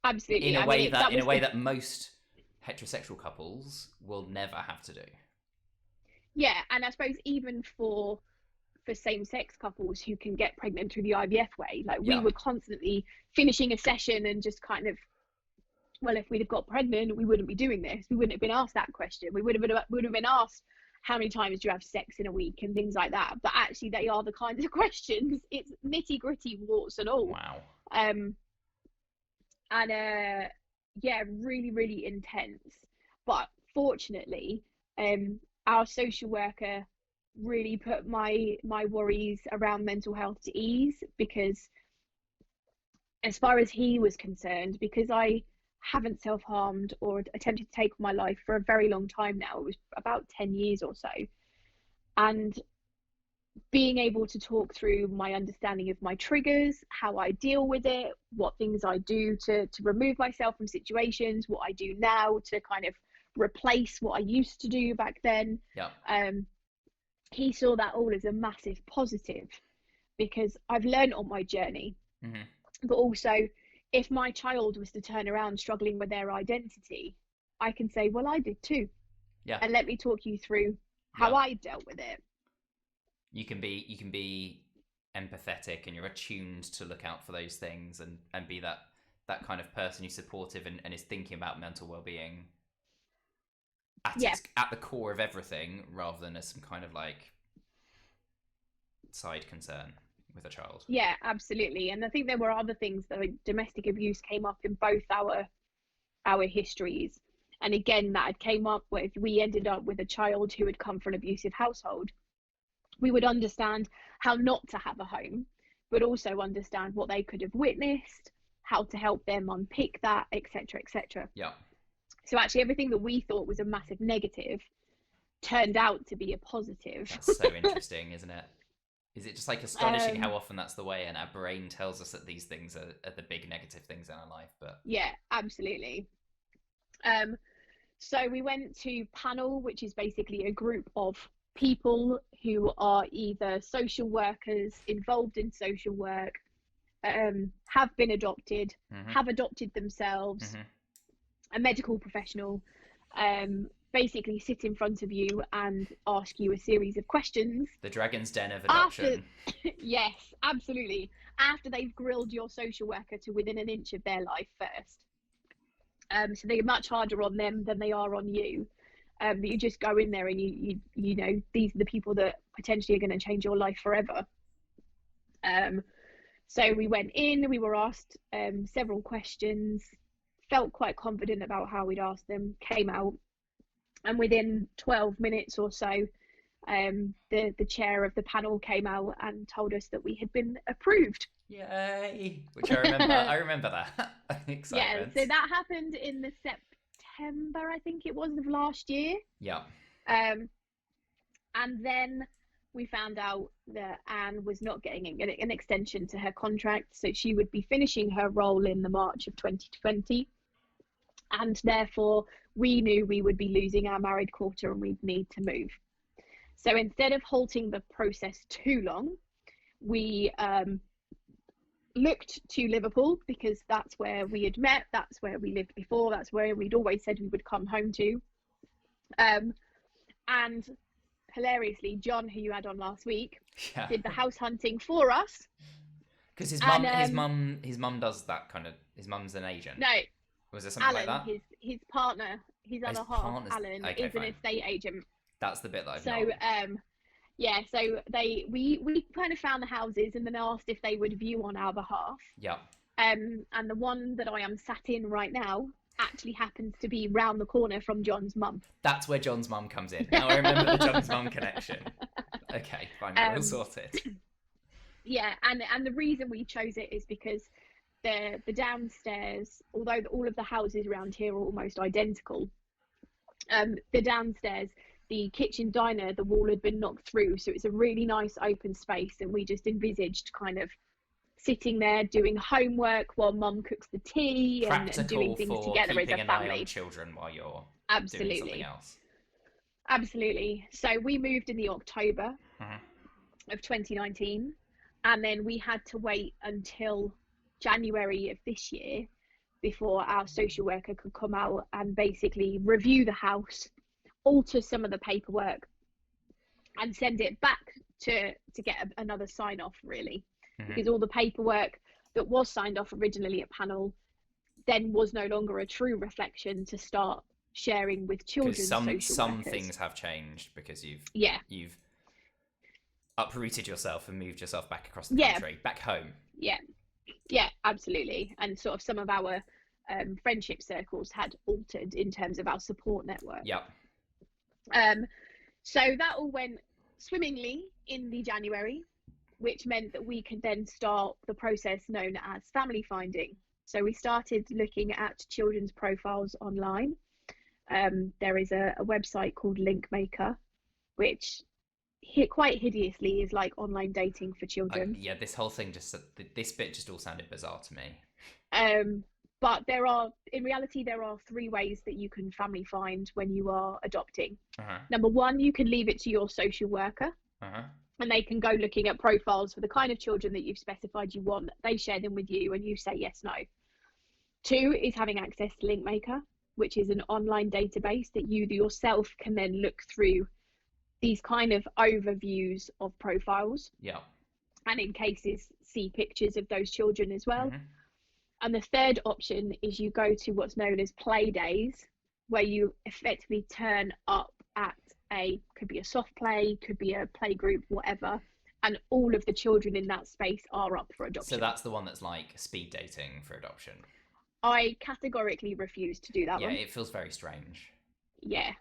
Absolutely. In a way that most heterosexual couples will never have to do. Yeah, and I suppose even for same-sex couples who can get pregnant through the IVF way, like we were constantly finishing a session and just kind of, well, if we'd have got pregnant, we wouldn't be doing this. We wouldn't have been asked that question. We would have been asked how many times do you have sex in a week and things like that. But actually, they are the kinds of questions. It's nitty-gritty, warts and all. Wow. Yeah, really, really intense. But fortunately, our social worker really put my worries around mental health to ease, because as far as he was concerned, because I haven't self-harmed or attempted to take my life for a very long time now, it was about 10 years or so, and being able to talk through my understanding of my triggers, how I deal with it, what things I do to remove myself from situations, what I do now to kind of replace what I used to do back then. He saw that all as a massive positive, because I've learned on my journey. But also, if my child was to turn around struggling with their identity, I can say, well, I did too. And let me talk you through how I dealt with it. You can be empathetic, and you're attuned to look out for those things, and be that kind of person who's supportive and is thinking about mental well-being at the core of everything, rather than as some kind of like side concern with a child. Yeah, absolutely. And I think there were other things, that like domestic abuse came up in both our histories. And again, that had came up where if we ended up with a child who had come from an abusive household, we would understand how not to have a home, but also understand what they could have witnessed, how to help them unpick that, etc., etc. So actually everything that we thought was a massive negative turned out to be a positive. That's so interesting, isn't it? Is it just like astonishing how often that's the way, and our brain tells us that these things are the big negative things in our life? But yeah, absolutely. So we went to panel, which is basically a group of people who are either social workers, involved in social work, have been adopted, have adopted themselves, a medical professional, basically sit in front of you and ask you a series of questions. The Dragon's Den of adoption. Yes, absolutely. After they've grilled your social worker to within an inch of their life first. So they're much harder on them than they are on you. But you just go in there and you know, these are the people that potentially are going to change your life forever. So we went in, we were asked several questions, felt quite confident about how we'd asked them, came out, and within 12 minutes or so, the chair of the panel came out and told us that we had been approved. Yay! Which I remember. I remember that. Excitement. Yeah, so that happened in the September, I think it was, of last year. Yeah. And then we found out that Anne was not getting an extension to her contract, so she would be finishing her role in the March of 2020, and therefore we knew we would be losing our married quarter and we'd need to move. So instead of halting the process too long, we looked to Liverpool, because that's where we had met, that's where we lived before, that's where we'd always said we would come home to. And hilariously, John, who you had on last week, did the house hunting for us. Because his mum does that kind of. His mum's an agent. No, was there something Alan, like that? his partner, his other half, Alan, is an estate agent. That's the bit that I've not. Yeah, so we kind of found the houses and then asked if they would view on our behalf. Yeah. And the one that I am sat in right now actually happens to be round the corner from John's mum. That's where John's mum comes in. Now I remember the John's mum connection. Okay, fine, we'll sort it. Yeah, and the reason we chose it is because the downstairs, although all of the houses around here are almost identical, the downstairs, the kitchen diner, the wall had been knocked through, so it's a really nice open space, and we just envisaged kind of sitting there doing homework while mum cooks the tea and doing things together as a family. An eye on children while you're Absolutely. Doing something else. Absolutely. So we moved in the October of 2019, and then we had to wait until January of this year before our social worker could come out and basically review the house, alter some of the paperwork, and send it back to get another sign off, really, because all the paperwork that was signed off originally at panel then was no longer a true reflection to start sharing with children's social workers. Some things have changed because you've uprooted yourself and moved yourself back across the country, back home. Yeah, absolutely. And sort of some of our friendship circles had altered in terms of our support network. So that all went swimmingly in the January, which meant that we could then start the process known as family finding. So we started looking at children's profiles online. There is a website called Linkmaker, which quite hideously is like online dating for children. This whole thing this bit just all sounded bizarre to me. But in reality there are 3 ways that you can family find when you are adopting. Number 1, you can leave it to your social worker, and they can go looking at profiles for the kind of children that you've specified you want. They share them with you and you say yes, no. 2 is having access to Linkmaker, which is an online database that you yourself can then look through these kind of overviews of profiles, and in cases see pictures of those children as well. And the 3rd option is you go to what's known as play days, where you effectively turn up at could be a soft play, could be a play group, whatever, and all of the children in that space are up for adoption. So that's the one that's like speed dating for adoption. I categorically refuse to do that one. Yeah, it feels very strange. Yeah,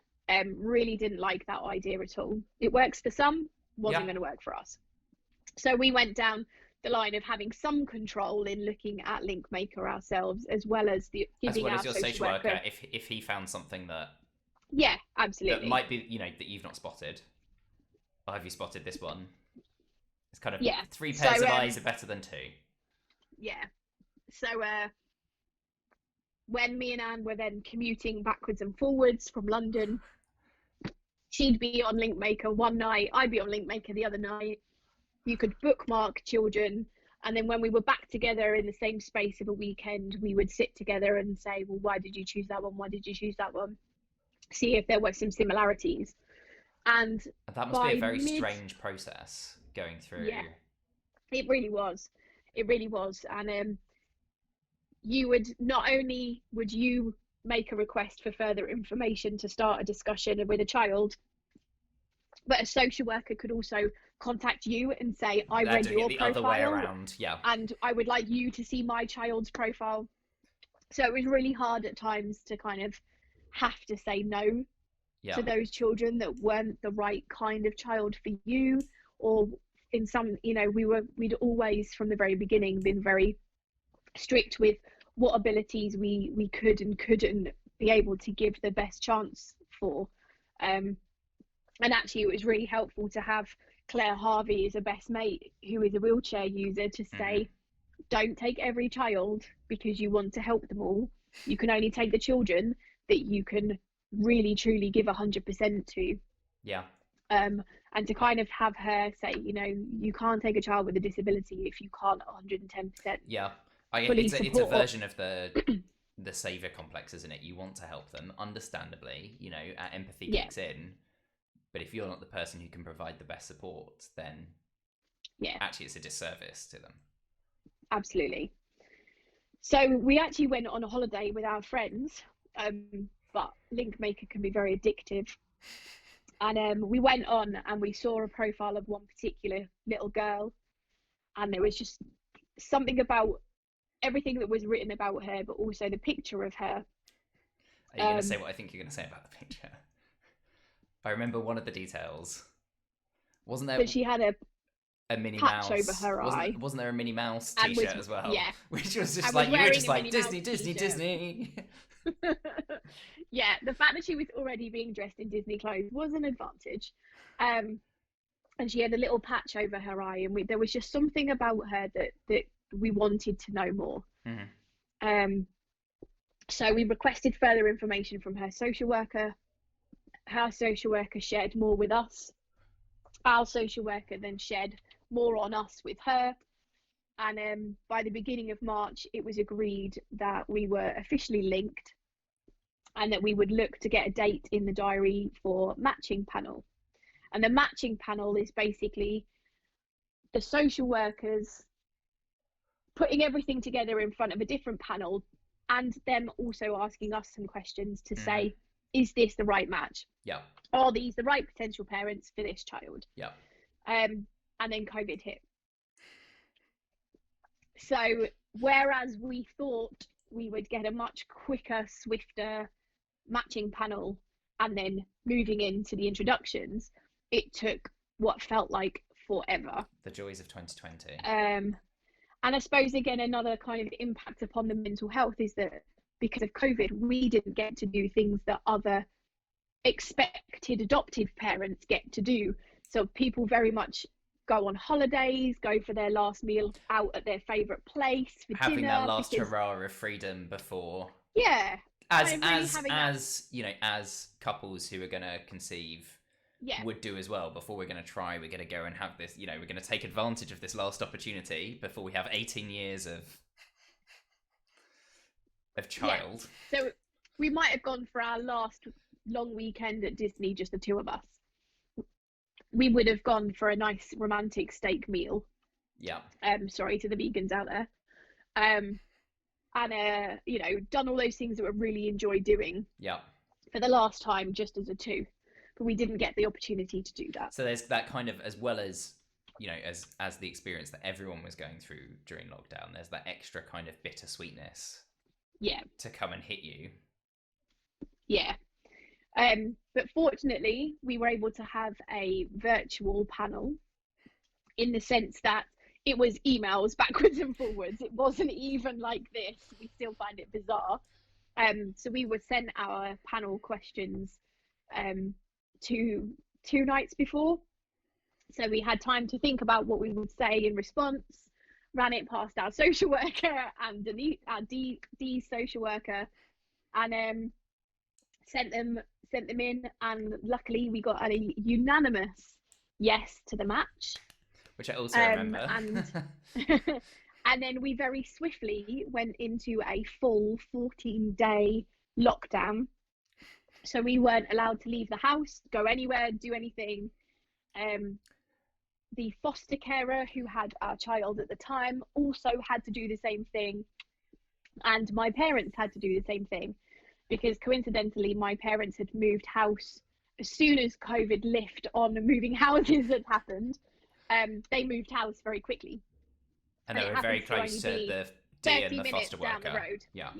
really didn't like that idea at all. It works for some, wasn't going to work for us. So we went down the line of having some control in looking at Linkmaker ourselves, as well as giving our social worker if he found something that absolutely that might be that you've not spotted. Or have you spotted this one? It's kind of 3 pairs of eyes are better than 2. So when me and Anne were then commuting backwards and forwards from London, she'd be on Linkmaker one night, I'd be on Linkmaker the other night. You could bookmark children, and then when we were back together in the same space of a weekend, we would sit together and say, well, why did you choose that one? Why did you choose that one? See if there were some similarities. And that must be a very strange process going through. Yeah, it really was. And you would not only would you make a request for further information to start a discussion with a child, but a social worker could also contact you and say, I read your profile, other way around. And I would like you to see my child's profile. So it was really hard at times to kind of have to say no to those children that weren't the right kind of child for you, or in some, we'd always from the very beginning been very strict with what abilities we could and couldn't be able to give the best chance for. And actually it was really helpful to have Claire Harvey as a best mate who is a wheelchair user to say, don't take every child because you want to help them all. You can only take the children that you can really truly give 100% to. And to kind of have her say, you can't take a child with a disability if you can't 110%. It's a version of the savior complex, isn't it? You want to help them, understandably, empathy kicks in, but if you're not the person who can provide the best support, then actually it's a disservice to them. Absolutely. So we actually went on a holiday with our friends, but Linkmaker can be very addictive. And we went on and we saw a profile of one particular little girl, and there was just something about everything that was written about her, but also the picture of her. Are you going to say what I think you're going to say about the picture? I remember one of the details. Wasn't there? But she had a Minnie patch Mouse over her eye. Wasn't there a Minnie Mouse t-shirt as well? Yeah. Which was just like, you were just like, Disney, Disney, Disney. Yeah, the fact that she was already being dressed in Disney clothes was an advantage. And she had a little patch over her eye, and there was just something about her that we wanted to know more. So we requested further information from her social worker. Her social worker shared more with us. Our social worker then shared more on us with her. And by the beginning of March, it was agreed that we were officially linked and that we would look to get a date in the diary for matching panel. And the matching panel is basically the social workers putting everything together in front of a different panel, and them also asking us some questions to say, is this the right match? Yeah. Are these the right potential parents for this child? Yeah. And then COVID hit. So whereas we thought we would get a much quicker, swifter matching panel and then moving into the introductions, it took what felt like forever. The joys of 2020. And I suppose, again, another kind of impact upon the mental health is that because of COVID, we didn't get to do things that other expected adoptive parents get to do. So people very much go on holidays, go for their last meal out at their favourite place for having dinner. That last hurrah of freedom before. Yeah. As you know, as couples who are going to conceive would do as well. Before we're going to try, we're going to go and have this, you know, we're going to take advantage of this last opportunity before we have 18 years of child. Yeah. So we might have gone for our last long weekend at Disney, just the two of us. We would have gone for a nice romantic steak meal. Yeah. Sorry to the vegans out there. And you know, done all those things that we really enjoy doing. Yeah. For the last time, just as a two, but we didn't get the opportunity to do that. So there's that kind of, as well as, you know, as the experience that everyone was going through during lockdown, there's that extra kind of bittersweetness. Yeah. To come and hit you. Yeah. But fortunately, we were able to have a virtual panel, in the sense that it was emails backwards and forwards. It wasn't even like this. We still find it bizarre. So we would send our panel questions two nights before. So we had time to think about what we would say in response, ran it past our social worker and our D social worker, and sent them in, and luckily we got a unanimous yes to the match, which I also remember. And then we very swiftly went into a full 14-day lockdown. So we weren't allowed to leave the house, go anywhere, do anything. The foster carer who had our child at the time also had to do the same thing. And my parents had to do the same thing, because coincidentally, my parents had moved house as soon as COVID lift on moving houses had happened. They moved house very quickly. And they were very close to the D and the foster worker. Down the road. Yeah.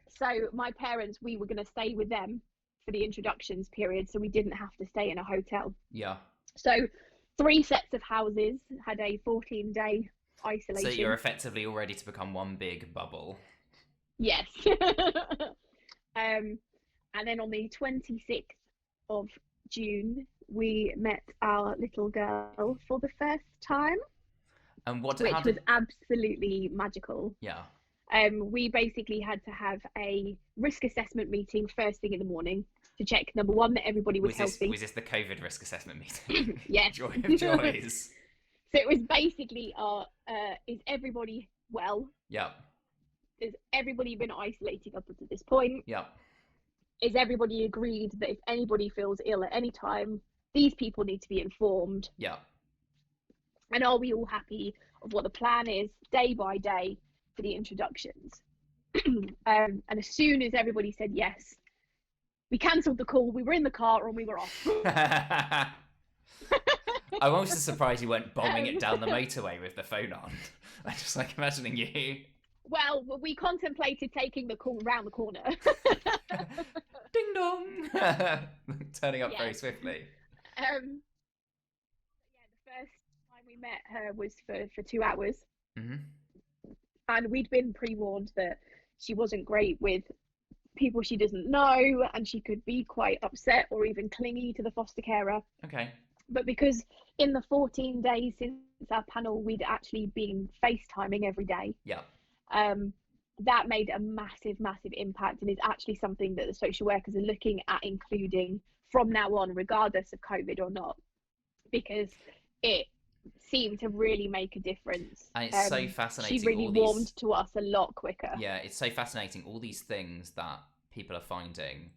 So my parents, we were going to stay with them for the introductions period, so we didn't have to stay in a hotel. Yeah. So 3 sets of houses had a 14-day isolation. So you're effectively all ready to become one big bubble. Yes. And then on the 26th of June, we met our little girl for the first time. And which was absolutely magical. Yeah. We basically had to have a risk assessment meeting first thing in the morning to check, number one, that everybody was healthy. Was this the COVID risk assessment meeting? Yes. Joy of joys. So it was basically is everybody well? Yeah. Has everybody been isolating up until this point? Yeah. Is everybody agreed that if anybody feels ill at any time, these people need to be informed? Yeah. And are we all happy of what the plan is day by day for the introductions? And as soon as everybody said yes, we cancelled the call. We were in the car and we were off. I'm also surprised you weren't bombing it down the motorway with the phone on. I just like imagining you. Well, we contemplated taking the call round the corner. Ding dong! Turning up very swiftly. Yeah, the first time we met her was for 2 hours. Mm-hmm. And we'd been pre-warned that she wasn't great with people she doesn't know, and she could be quite upset or even clingy to the foster carer. Okay. But because in the 14 days since our panel, we'd actually been FaceTiming every day. Yeah. That made a massive, massive impact, and is actually something that the social workers are looking at including from now on, regardless of COVID or not, because it seemed to really make a difference. And it's so fascinating. She really warmed to us a lot quicker. Yeah, it's so fascinating. All these things that people are finding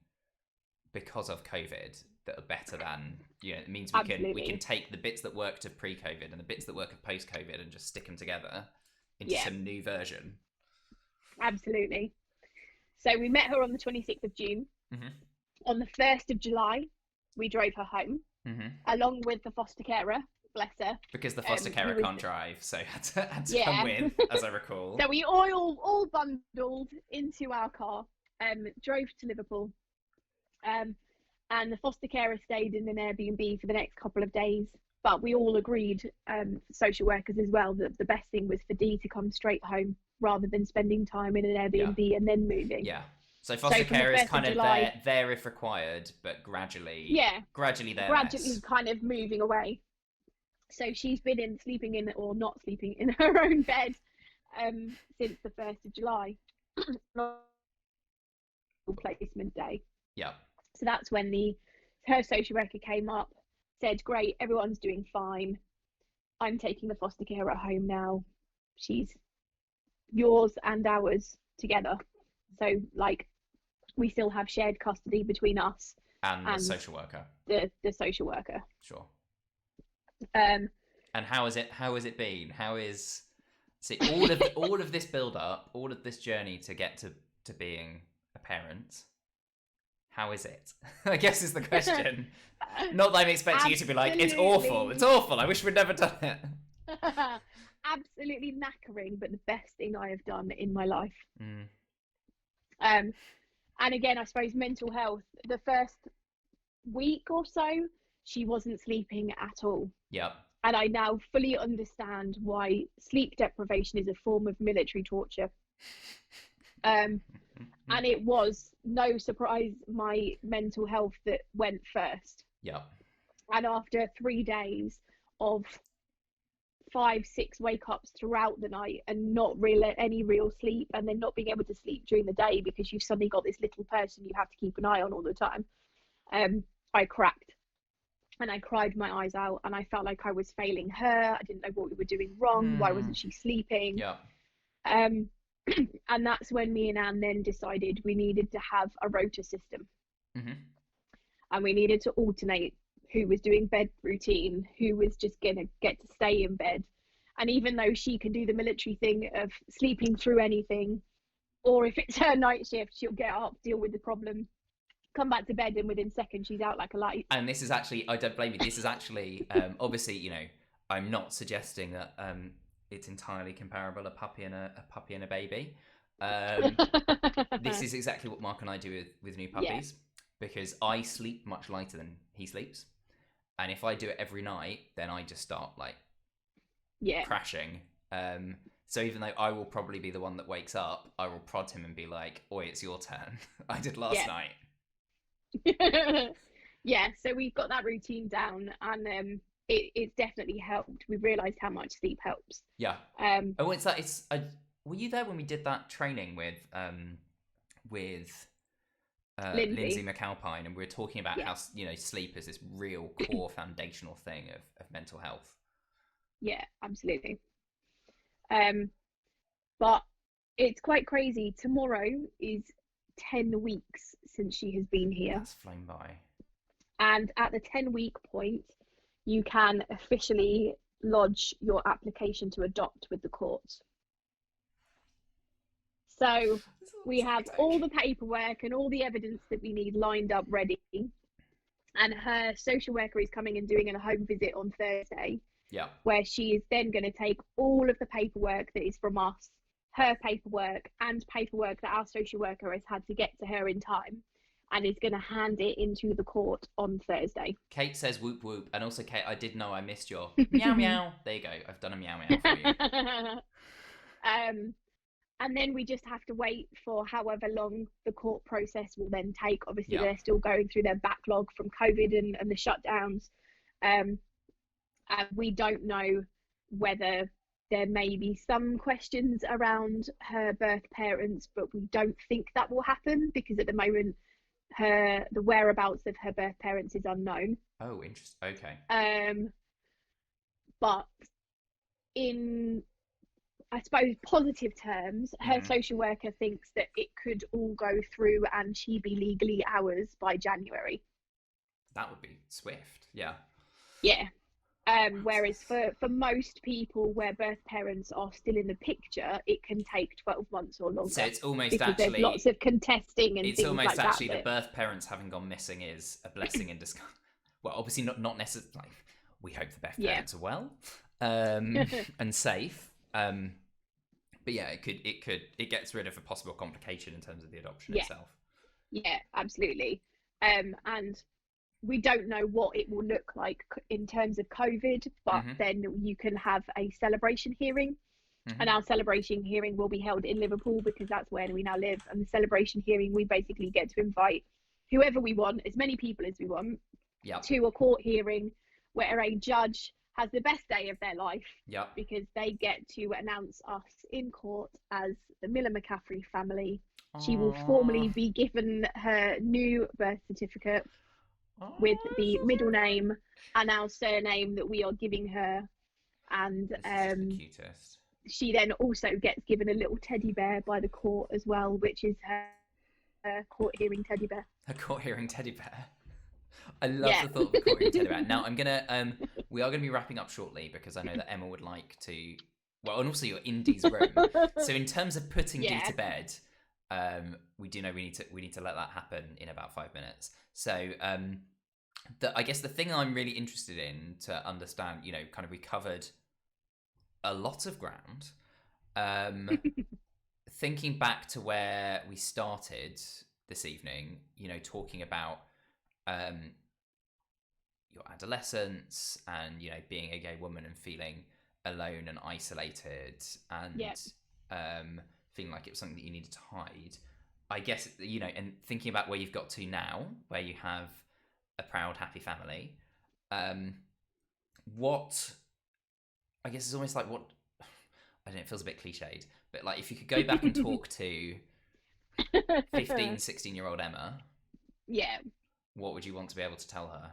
because of COVID that are better than, it means we can take the bits that worked of pre-COVID and the bits that work of post-COVID and just stick them together into some new version. Absolutely. So we met her on the 26th of June. Mm-hmm. On the 1st of July, we drove her home, along with the foster carer, bless her. Because the foster carer can't drive, so had to come with, as I recall. So we all bundled into our car, drove to Liverpool, and the foster carer stayed in an Airbnb for the next couple of days. But we all agreed, social workers as well, that the best thing was for Dee to come straight home rather than spending time in an Airbnb and then moving. Yeah. So foster care is kind of there if required, but gradually there. Gradually kind of moving away. So she's been sleeping in or not sleeping in her own bed since the 1st of July. Placement day. Yeah. So that's when her social worker came up, said, great, everyone's doing fine. I'm taking the foster carer home now. She's yours and ours together. So we still have shared custody between us and the social worker. The social worker. Sure. And how has it been? All of this build up, all of this journey to get to being a parent? How is it? I guess is the question. Not that I'm expecting you to be like, it's awful. I wish we'd never done it. Absolutely knackering, but the best thing I have done in my life. And again, I suppose mental health, the first week or so, she wasn't sleeping at all. Yep. And I now fully understand why sleep deprivation is a form of military torture. And it was no surprise my mental health that went first. Yep. And after 3 days of 5-6 wake ups throughout the night and not any real sleep, and then not being able to sleep during the day because you've suddenly got this little person you have to keep an eye on all the time, I cracked and I cried my eyes out, and I felt like I was failing her. I didn't know what we were doing wrong. Why wasn't she sleeping? Yeah. And that's when me and Anne then decided we needed to have a rota system. And we needed to alternate who was doing bed routine, who was just gonna get to stay in bed. And even though she can do the military thing of sleeping through anything, or if it's her night shift, she'll get up, deal with the problem, come back to bed, and within seconds she's out like a light. And this is actually, I don't blame you, this is actually obviously, I'm not suggesting that it's entirely comparable, a puppy and a baby. This is exactly what Mark and I do with new puppies, because I sleep much lighter than he sleeps. And if I do it every night, then I just start crashing. So even though I will probably be the one that wakes up, I will prod him and be like, "Oi, it's your turn. I did last night." So we've got that routine down, and it's definitely helped. We've realised how much sleep helps. Yeah. Were you there when we did that training with Lindsay McAlpine, and we were talking about how sleep is this real core foundational thing of mental health? Yeah, absolutely. But it's quite crazy. Tomorrow is 10 weeks since she has been here. That's flown by. And at the 10-week point, you can officially lodge your application to adopt with the courts. So we have all the paperwork and all the evidence that we need lined up ready. And her social worker is coming and doing a home visit on Thursday. Yeah. Where she is then going to take all of the paperwork that is from us, her paperwork, and paperwork that our social worker has had to get to her in time, and is going to hand it into the court on Thursday. Kate says whoop whoop. And also, Kate, I did know I missed your meow meow. There you go. I've done a meow meow for you. And then we just have to wait for however long the court process will then take. Obviously, they're still going through their backlog from COVID and the shutdowns. And we don't know whether there may be some questions around her birth parents, but we don't think that will happen because at the moment, the whereabouts of her birth parents is unknown. Oh, interesting. Okay. But in I suppose, positive terms, her social worker thinks that it could all go through and she be legally ours by January. That would be swift. Yeah. Yeah. Whereas for most people where birth parents are still in the picture, it can take 12 months or longer. So it's almost because actually there's lots of contesting and it's things almost like actually that. The birth parents having gone missing is a blessing in disguise. Well, obviously not necessarily. Like, we hope the birth parents are well and safe. But yeah, it gets rid of a possible complication in terms of the adoption itself. Yeah, absolutely. And we don't know what it will look like in terms of COVID, but then you can have a celebration hearing. And our celebration hearing will be held in Liverpool because that's where we now live. And the celebration hearing, we basically get to invite whoever we want, as many people as we want, to a court hearing where a judge has the best day of their life because they get to announce us in court as the Miller-McCaffrey family. She will formally be given her new birth certificate with the middle name and our surname that we are giving her. And the cutest. She then also gets given a little teddy bear by the court as well, which is her court hearing teddy bear. Her court hearing teddy bear. I love the thought of the court hearing teddy bear. Now we are gonna be wrapping up shortly because I know that Emma would like to. Well, and also you're in Dee's room. So in terms of putting Dee to bed, we do know we need to let that happen in about 5 minutes. So I guess the thing I'm really interested in to understand, kind of we covered a lot of ground. Thinking back to where we started this evening, talking about your adolescence and being a gay woman and feeling alone and isolated and feeling like it was something that you needed to hide. I guess and thinking about where you've got to now, where you have a proud, happy family. What I guess is almost like what I don't know, it feels a bit cliched, but like if you could go back and talk to 15, 16-year-old Emma, what would you want to be able to tell her?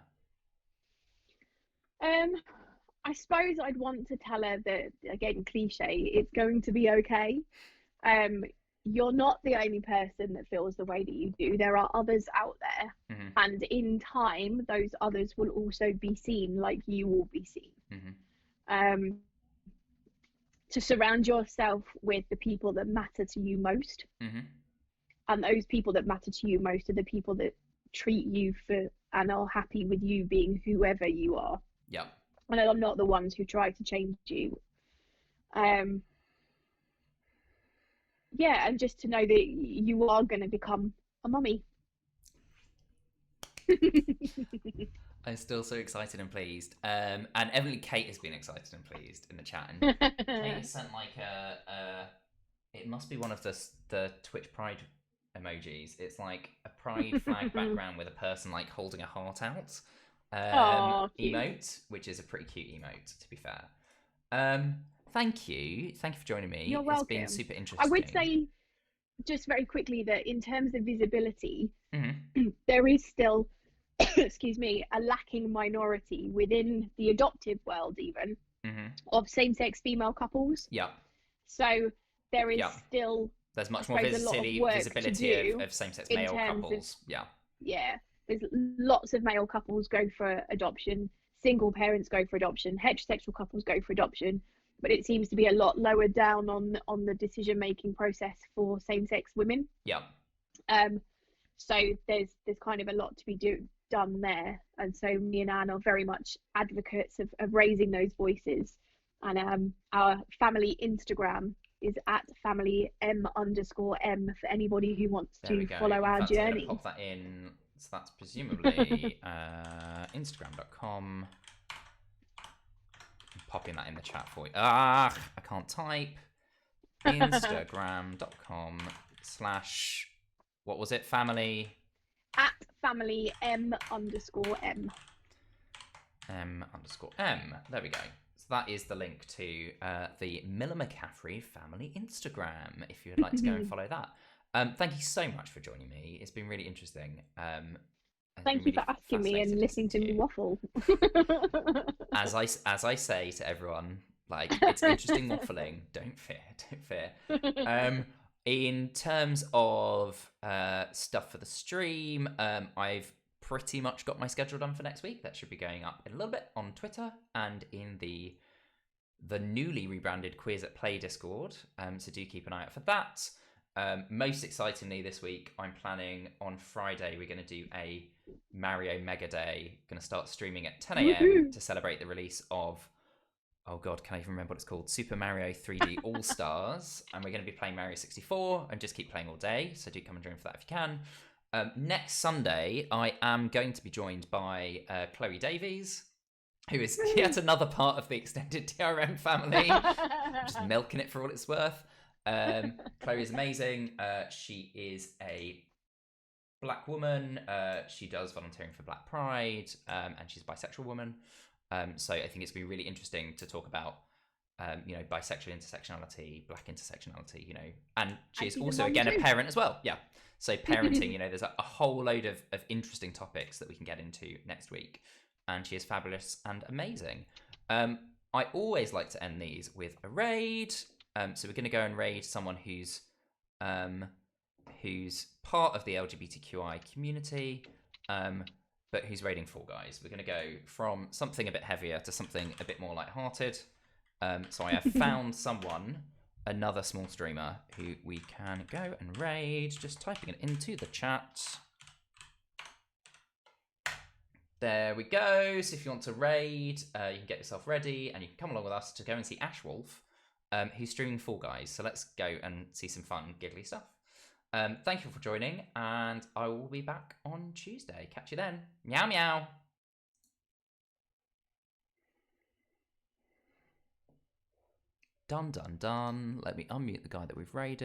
I suppose I'd want to tell her that, again, cliche, it's going to be okay. You're not the only person that feels the way that you do. There are others out there. And in time, those others will also be seen like you will be seen. To surround yourself with the people that matter to you most. And those people that matter to you most are the people that treat you for and are happy with you being whoever you are. And I'm not the ones who try to change you. And just to know that you are going to become a mummy. I'm still so excited and pleased. And evidently Kate has been excited and pleased in the chat. And Kate sent like it must be one of the Twitch Pride emojis. It's like a pride flag background with a person like holding a heart out. Emote, which is a pretty cute emote, to be fair. Thank you for joining me. You're welcome. It's been super interesting. I would say just very quickly that in terms of visibility, there is still excuse me, a lacking minority within the adoptive world even of same-sex female couples. So there is still there's much more visibility of same-sex male couples. There's lots of male couples go for adoption, single parents go for adoption, heterosexual couples go for adoption, but it seems to be a lot lower down on the decision-making process for same-sex women. So there's kind of a lot to be done there, and so me and Anne are very much advocates of raising those voices. And our family Instagram is at @family_m for anybody who wants to follow our journey. Pop that in. So that's presumably Instagram.com. I'm popping that in the chat for you. I can't type. Instagram.com/ what was it? Family. @family_m. M_M. There we go. So that is the link to the Miller-McCaffrey family Instagram, if you would like to go and follow that. Thank you so much for joining me. It's been really interesting. Thank you for asking me and listening to me waffle. As I say to everyone, Like, it's interesting waffling. Don't fear. In terms of stuff for the stream, I've pretty much got my schedule done for next week. That should be going up in a little bit on Twitter and in the newly rebranded Queers at Play Discord. So do keep an eye out for that. Most excitingly this week, I'm planning on Friday, we're going to do a Mario Mega Day. Going to start streaming at 10 a.m. to celebrate the release of, oh god, can I even remember what it's called? Super Mario 3D All-Stars. And we're going to be playing Mario 64 and just keep playing all day. So do come and join for that if you can. Next Sunday, I am going to be joined by Chloe Davies, who is yet another part of the extended TRM family. Just milking it for all it's worth. Chloe is amazing. She is a Black woman. She does volunteering for Black Pride, and she's a bisexual woman. So I think it's going to be really interesting to talk about, bisexual intersectionality, Black intersectionality, and she is also, again, a parent as well. Yeah. So parenting, there's a whole load of interesting topics that we can get into next week. And she is fabulous and amazing. I always like to end these with a raid. So we're going to go and raid someone who's part of the LGBTQI community, but who's raiding Fall Guys. We're going to go from something a bit heavier to something a bit more lighthearted. So I have found another small streamer who we can go and raid. Just typing it into the chat. There we go. So if you want to raid, you can get yourself ready and you can come along with us to go and see Ashwolf, who's streaming Fall Guys. So let's go and see some fun, giggly stuff. Thank you for joining, and I will be back on Tuesday. Catch you then. Meow, meow. Done. Let me unmute the guy that we've raided.